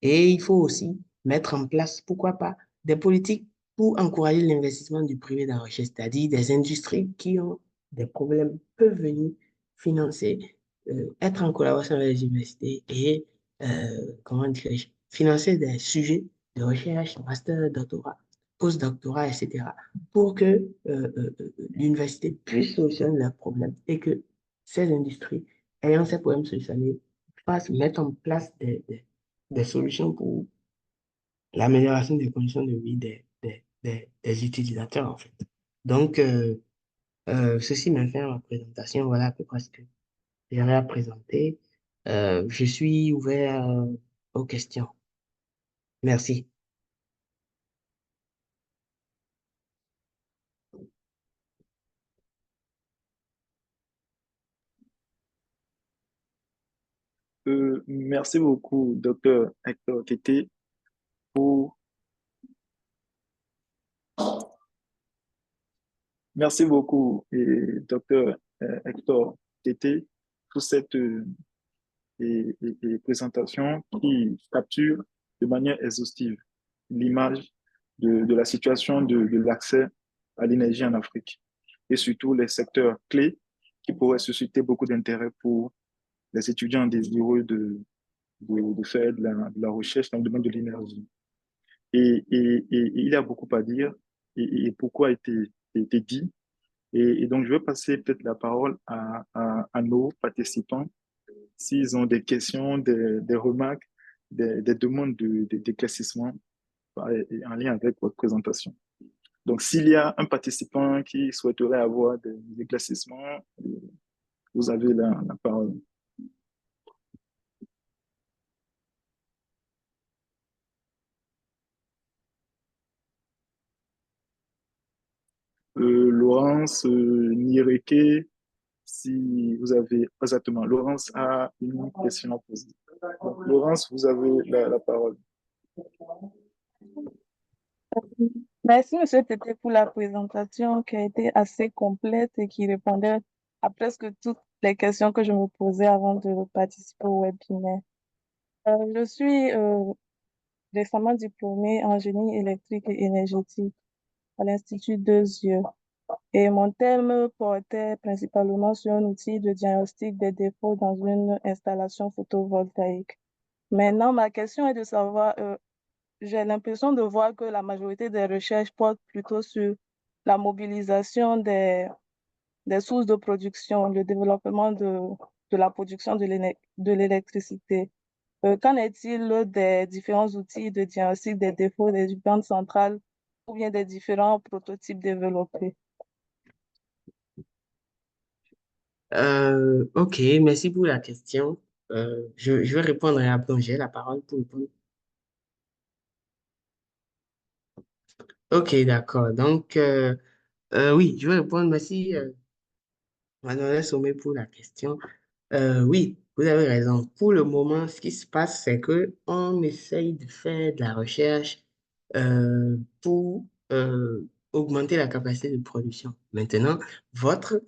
Et il faut aussi mettre en place, pourquoi pas, des politiques pour encourager l'investissement du privé dans la recherche, c'est-à-dire des industries qui ont des problèmes peuvent venir financer être en collaboration avec les universités et, comment dirais-je, financer des sujets de recherche, master, doctorat, postdoctorat, etc., pour que l'université puisse solutionner leurs problèmes et que ces industries, ayant ces problèmes solutionnés, fassent mettre en place des solutions pour l'amélioration des conditions de vie des utilisateurs, en fait. Donc, ceci me fait ma présentation. Voilà à peu près ce que j'avais à présenter. Je suis ouvert aux questions. Merci. Merci beaucoup, docteur Hector Tété, pour, merci beaucoup, docteur Hector Tété, pour cette présentation qui capture de manière exhaustive l'image de la situation de l'accès à l'énergie en Afrique et surtout les secteurs clés qui pourraient susciter beaucoup d'intérêt pour les étudiants désireux de faire de la recherche dans le domaine de l'énergie. Et il y a beaucoup à dire et pourquoi a été dit. Et donc, je vais passer peut-être la parole à nos participants s'ils ont des questions, des remarques, des demandes d'éclaircissement en lien avec votre présentation. Donc, s'il y a un participant qui souhaiterait avoir des éclaircissements, vous avez la parole. Laurence Nireke, si vous avez exactement, Laurence a une question à poser. Donc, Laurence, vous avez la parole. Merci, Monsieur Tété, pour la présentation qui a été assez complète et qui répondait à presque toutes les questions que je me posais avant de participer au webinaire. Je suis récemment diplômée en génie électrique et énergétique à l'Institut Deux Yeux. Et mon thème portait principalement sur un outil de diagnostic des défauts dans une installation photovoltaïque. Maintenant, ma question est de savoir, j'ai l'impression de voir que la majorité des recherches portent plutôt sur la mobilisation des sources de production, le développement de la production de l'électricité. Qu'en est-il des différents outils de diagnostic des défauts des différentes centrales ou bien des différents prototypes développés? Ok, merci pour la question. Je vais répondre à Abdon. J'ai la parole pour répondre. Ok, d'accord. Donc, oui, je vais répondre. Merci, Manuel Sommet, pour la question. Oui, vous avez raison. Pour le moment, ce qui se passe, c'est que on essaye de faire de la recherche pour augmenter la capacité de production. Maintenant, votre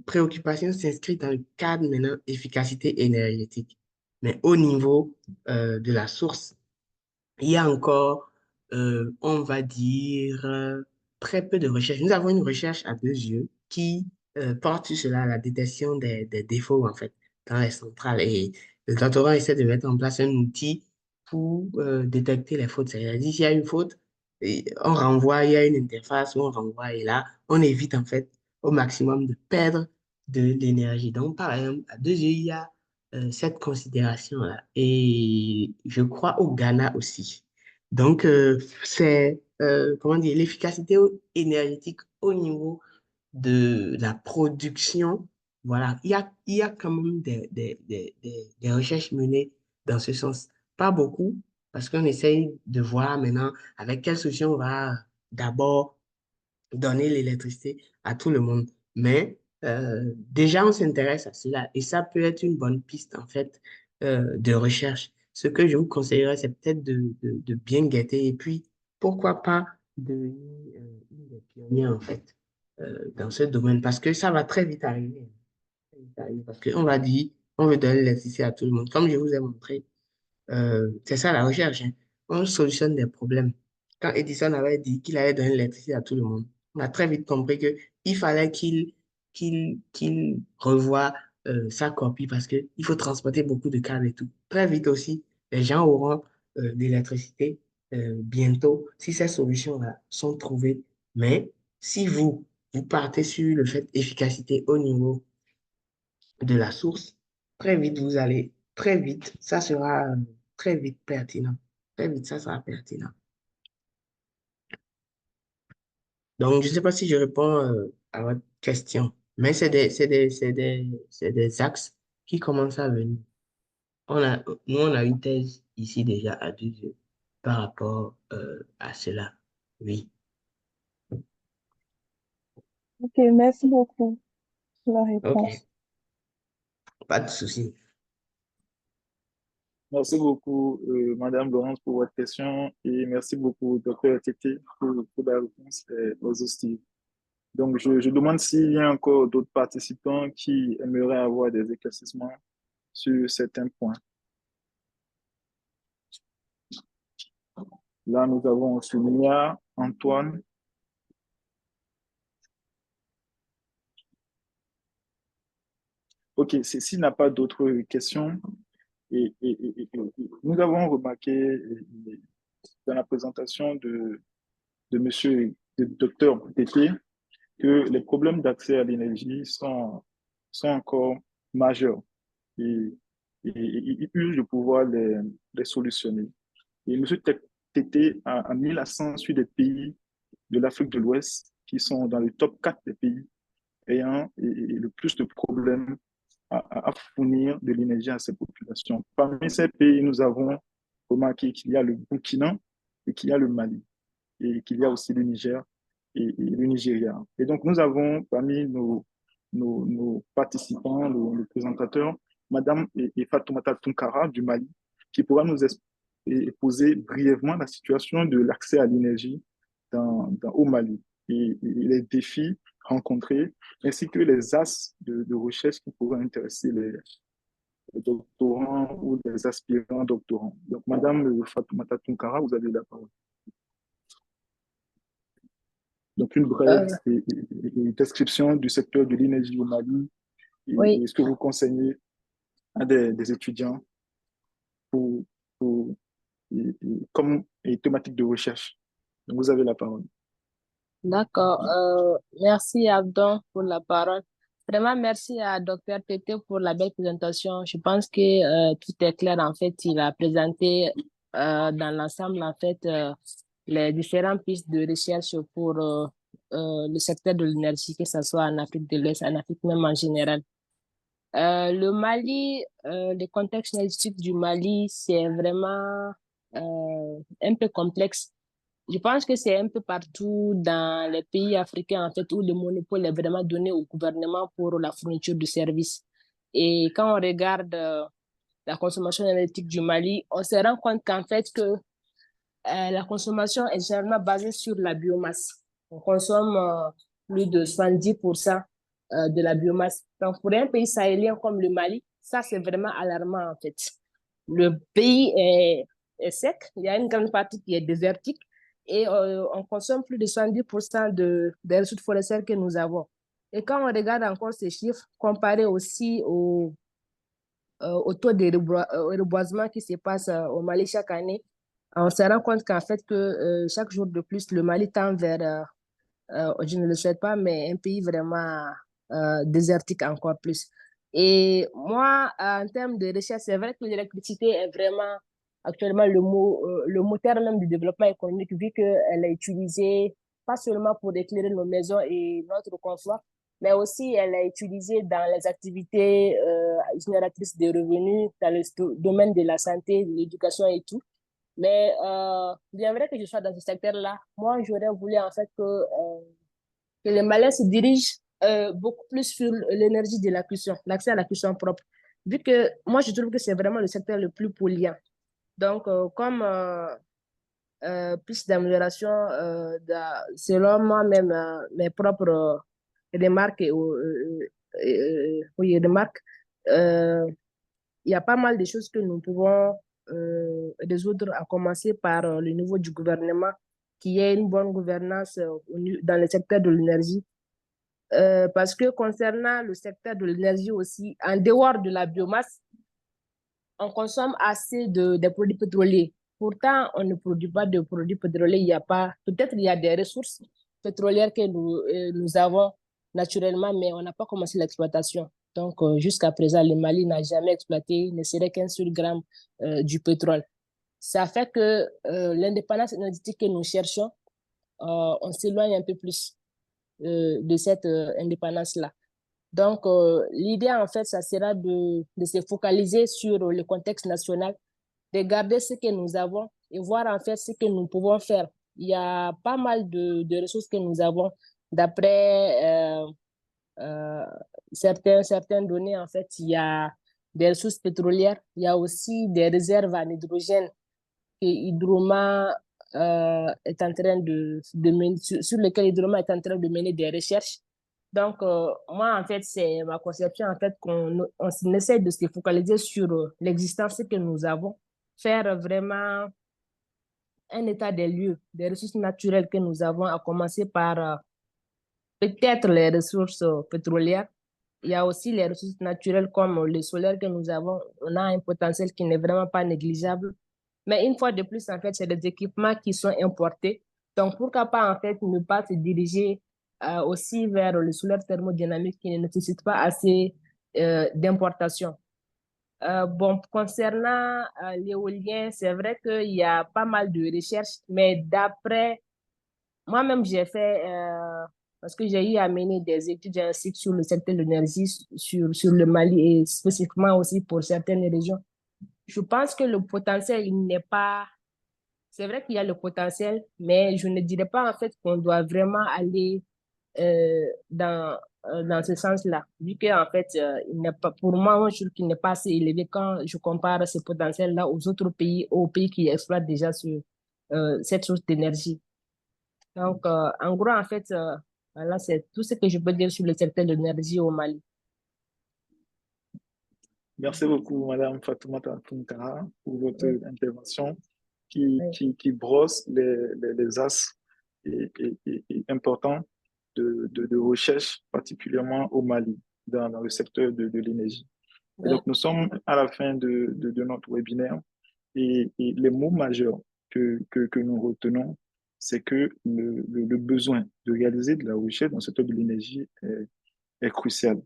préoccupation s'inscrit dans le cadre maintenant efficacité énergétique, mais au niveau de la source. Il y a encore, on va dire, très peu de recherches. Nous avons une recherche à deux yeux qui porte sur cela, la détection des défauts, en fait, dans les centrales. Et le doctorant essaie de mettre en place un outil pour détecter les fautes. C'est-à-dire, s'il y a une faute, et on renvoie, il y a une interface où on renvoie, et là, on évite, en fait, au maximum de perdre de l'énergie. Donc, par exemple, à deux yeux, il y a cette considération-là. Et je crois au Ghana aussi. Donc, c'est, comment dire, l'efficacité énergétique au niveau de la production. Voilà, il y a quand même des recherches menées dans ce sens. Pas beaucoup, parce qu'on essaye de voir maintenant avec quelle solution on va d'abord donner l'électricité à tout le monde. Mais déjà, on s'intéresse à cela et ça peut être une bonne piste, en fait, de recherche. Ce que je vous conseillerais, c'est peut-être de bien guetter et puis, pourquoi pas, devenir une des pionnières, en fait, dans ce domaine parce que ça va très vite arriver. Parce qu'on va dire, on veut donner l'électricité à tout le monde. Comme je vous ai montré, c'est ça la recherche, hein. On solutionne des problèmes. Quand Edison avait dit qu'il allait donner l'électricité à tout le monde, on a très vite compris qu'il fallait qu'il revoie ça copie parce qu'il faut transporter beaucoup de câbles et tout. Très vite aussi, les gens auront de l'électricité bientôt si ces solutions-là sont trouvées. Mais si vous partez sur le fait efficacité au niveau de la source, très vite, vous allez, très vite, ça sera très vite pertinent. Très vite, ça sera pertinent. Donc, je ne sais pas si je réponds à votre question, mais c'est des axes qui commencent à venir. Nous, on a une thèse ici déjà à 2 yeux par rapport à cela. Oui, Ok, merci beaucoup pour la ok, réponse. pas de souci. Merci beaucoup, Madame Laurence, pour votre question et merci beaucoup, Docteur Tété, pour la réponse exhaustive. Donc, je demande s'il y a encore d'autres participants qui aimeraient avoir des éclaircissements sur certains points. Là, nous avons Soumia, Antoine. OK, s'il n'a pas d'autres questions, nous avons remarqué dans la présentation de monsieur, de docteur Tété, que les problèmes d'accès à l'énergie sont encore majeurs et il urge de pouvoir les solutionner. Et M. Tété a mis l'accent sur des pays de l'Afrique de l'Ouest qui sont dans le top 4 des pays ayant le plus de problèmes à fournir de l'énergie à ces populations. Parmi ces pays, nous avons remarqué qu'il y a le Burkina et qu'il y a le Mali et qu'il y a aussi le Niger et le Nigeria. Et donc, nous avons parmi nos participants, nos présentateurs, Madame Fatoumata Tunkara du Mali, qui pourra nous poser brièvement la situation de l'accès à l'énergie au Mali et les défis rencontrés, ainsi que les axes de recherche qui pourraient intéresser les doctorants ou les aspirants doctorants. Donc, Madame Fatoumata Tunkara, vous avez la parole. Donc, une brève Euh, description du secteur de l'énergie au Mali oui, et ce que vous conseillez à des étudiants pour, pour, comme thématique de recherche. Donc, vous avez la parole. d'accord. Merci Abdon pour la parole. Vraiment, merci à Dr. Tété pour la belle présentation. Je pense que tout est clair. En fait, il a présenté dans l'ensemble, en fait, les différentes pistes de recherche pour le secteur de l'énergie, que ce soit en Afrique de l'Ouest, en Afrique même en général. Le Mali, le contexte énergétique du Mali, c'est vraiment un peu complexe. Je pense que c'est un peu partout dans les pays africains, en fait, où le monopole est vraiment donné au gouvernement pour la fourniture de services. Et quand on regarde la consommation énergétique du Mali, on se rend compte qu'en fait, que la consommation est généralement basée sur la biomasse. On consomme plus de 70% de la biomasse. Donc, pour un pays sahélien comme le Mali, ça, c'est vraiment alarmant, en fait. Le pays est sec, il y a une grande partie qui est désertique et on consomme plus de 70% des ressources forestières que nous avons. Et quand on regarde encore ces chiffres, comparés aussi au taux de reboisement qui se passe au Mali chaque année, on se rend compte qu'en fait, que chaque jour de plus, le Mali tend vers, je ne le souhaite pas, mais un pays vraiment désertique encore plus. Et moi, en termes de recherche, c'est vrai que l'électricité est vraiment actuellement le moteur même du développement économique, vu qu'elle est utilisée pas seulement pour éclairer nos maisons et notre confort, mais aussi elle est utilisée dans les activités génératrices de revenus, dans le domaine de la santé, de l'éducation et tout. Mais bien vrai que je sois dans ce secteur-là, moi, j'aurais voulu en fait que les Maliens se dirigent beaucoup plus sur l'énergie de la cuisson, l'accès à la cuisson propre. Vu que moi, je trouve que c'est vraiment le secteur le plus polluant. Donc, comme plus d'amélioration, selon moi-même, mes propres remarques, oui, remarques, il y a pas mal de choses que nous pouvons résoudre, à commencer par le niveau du gouvernement, qui ait une bonne gouvernance dans le secteur de l'énergie, parce que concernant le secteur de l'énergie aussi, en dehors de la biomasse, on consomme assez de produits pétroliers. Pourtant, on ne produit pas de produits pétroliers. Il y a pas, peut-être il y a des ressources pétrolières que nous avons naturellement, mais on n'a pas commencé l'exploitation. Donc, jusqu'à présent, le Mali n'a jamais exploité ne serait qu'un seul gramme du pétrole. Ça fait que l'indépendance énergétique que nous cherchons, on s'éloigne un peu plus de cette indépendance-là. Donc, l'idée, en fait, ça sera de se focaliser sur le contexte national, de garder ce que nous avons et voir, en fait, ce que nous pouvons faire. Il y a pas mal de ressources que nous avons d'après euh, certaines données. En fait, il y a des ressources pétrolières, il y a aussi des réserves en hydrogène que Hydroma est en train de mener, sur lesquelles Hydroma est en train de mener des recherches. Donc, moi, en fait, c'est ma conception, en fait, on essaie de se focaliser sur l'existence que nous avons, faire vraiment un état des lieux, des ressources naturelles que nous avons, à commencer par peut-être les ressources pétrolières. Il y a aussi les ressources naturelles comme le solaire que nous avons. On a un potentiel qui n'est vraiment pas négligeable. Mais une fois de plus, en fait, c'est des équipements qui sont importés. Donc, pourquoi pas, en fait, ne pas se diriger aussi vers le solaire thermodynamique qui ne nécessite pas assez d'importation. Bon, concernant l'éolien, c'est vrai qu'il y a pas mal de recherches, mais d'après, moi-même, j'ai fait, parce que j'ai eu à mener des études ainsi sur le secteur de l'énergie, sur le Mali et spécifiquement aussi pour certaines régions. Je pense que le potentiel, il n'est pas. C'est vrai qu'il y a le potentiel, mais je ne dirais pas en fait qu'on doit vraiment aller dans ce sens-là. Vu qu'en fait, il n'est pas, pour moi, je trouve qu'il n'est pas assez élevé quand je compare ce potentiel-là aux autres pays, aux pays qui exploitent déjà cette source d'énergie. Donc, en gros, en fait, voilà, c'est tout ce que je peux dire sur le secteur de l'énergie au Mali. Merci beaucoup, Madame Fatoumata Tunkara, pour votre Oui, intervention oui, qui brosse les axes et importants de recherche, particulièrement au Mali, dans le secteur de l'énergie. Et oui, donc, nous sommes à la fin de notre webinaire et les mots majeurs que nous retenons, c'est que le besoin de réaliser de la recherche dans le secteur de l'énergie est crucial.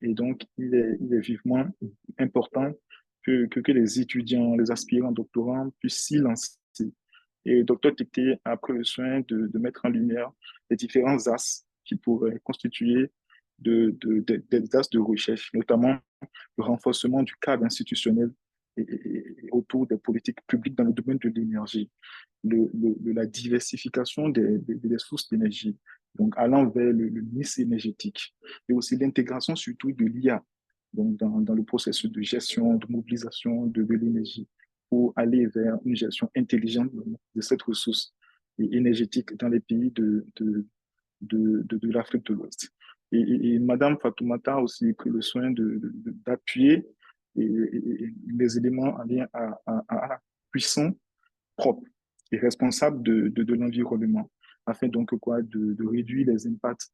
Et donc, il est vivement important que les étudiants, les aspirants doctorants puissent s'y lancer. Et le docteur Tété a pris le soin de mettre en lumière les différents axes qui pourraient constituer des axes de recherche, notamment le renforcement du cadre institutionnel et autour des politiques publiques dans le domaine de l'énergie, la diversification des sources d'énergie, donc allant vers le mix énergétique, et aussi l'intégration surtout de l'IA donc dans le processus de gestion, de mobilisation de l'énergie, pour aller vers une gestion intelligente de cette ressource énergétique dans les pays de l'Afrique de l'Ouest. Et Madame Fatoumata a aussi pris le soin d'appuyer les éléments en lien à la puissance propre et responsable de l'environnement, afin donc quoi, de réduire les impacts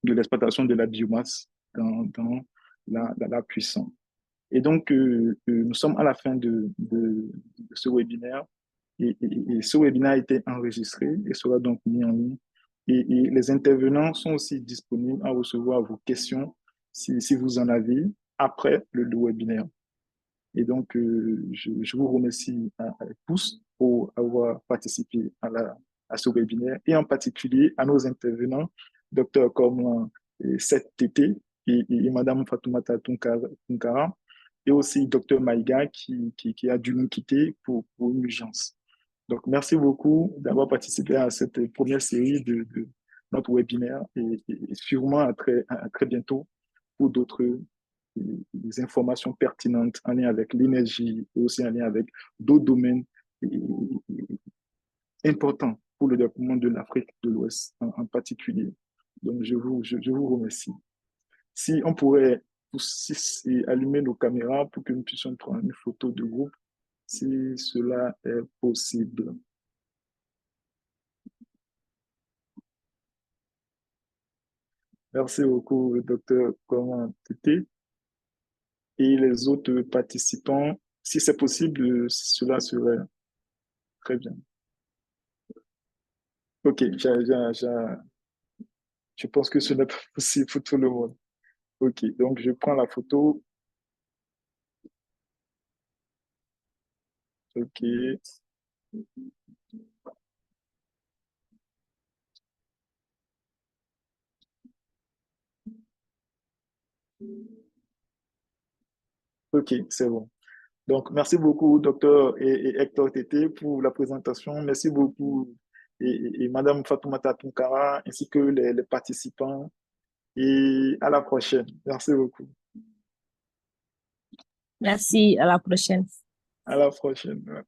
de l'exploitation de la biomasse dans la puissance. Et donc, nous sommes à la fin de ce webinaire et ce webinaire a été enregistré et sera donc mis en ligne. Et les intervenants sont aussi disponibles à recevoir vos questions si vous en avez après le webinaire. Et donc, je vous remercie à tous pour avoir participé à ce webinaire et en particulier à nos intervenants, docteurs comme Seth Tété et Madame Fatoumata Tunkara, et aussi docteur Maïga qui a dû nous quitter pour une urgence. Donc, merci beaucoup d'avoir participé à cette première série de notre webinaire et sûrement à très bientôt pour d'autres des informations pertinentes en lien avec l'énergie et aussi en lien avec d'autres domaines importants pour le développement de l'Afrique de l'Ouest en particulier. Donc, je vous remercie. Si on pourrait allumer nos caméras pour que nous puissions prendre une photo de groupe, si cela est possible. Merci beaucoup, docteur Comment Tété. Et les autres participants, si c'est possible, cela serait très bien. OK, je pense que ce n'est pas possible pour tout le monde. OK, donc je prends la photo. OK, OK, c'est bon. Donc, merci beaucoup, docteur et Hector Tété, pour la présentation. Merci beaucoup, et Madame Fatoumata Tunkara, ainsi que les participants. Et à la prochaine. Merci beaucoup. Merci, à la prochaine. À la prochaine. Ouais.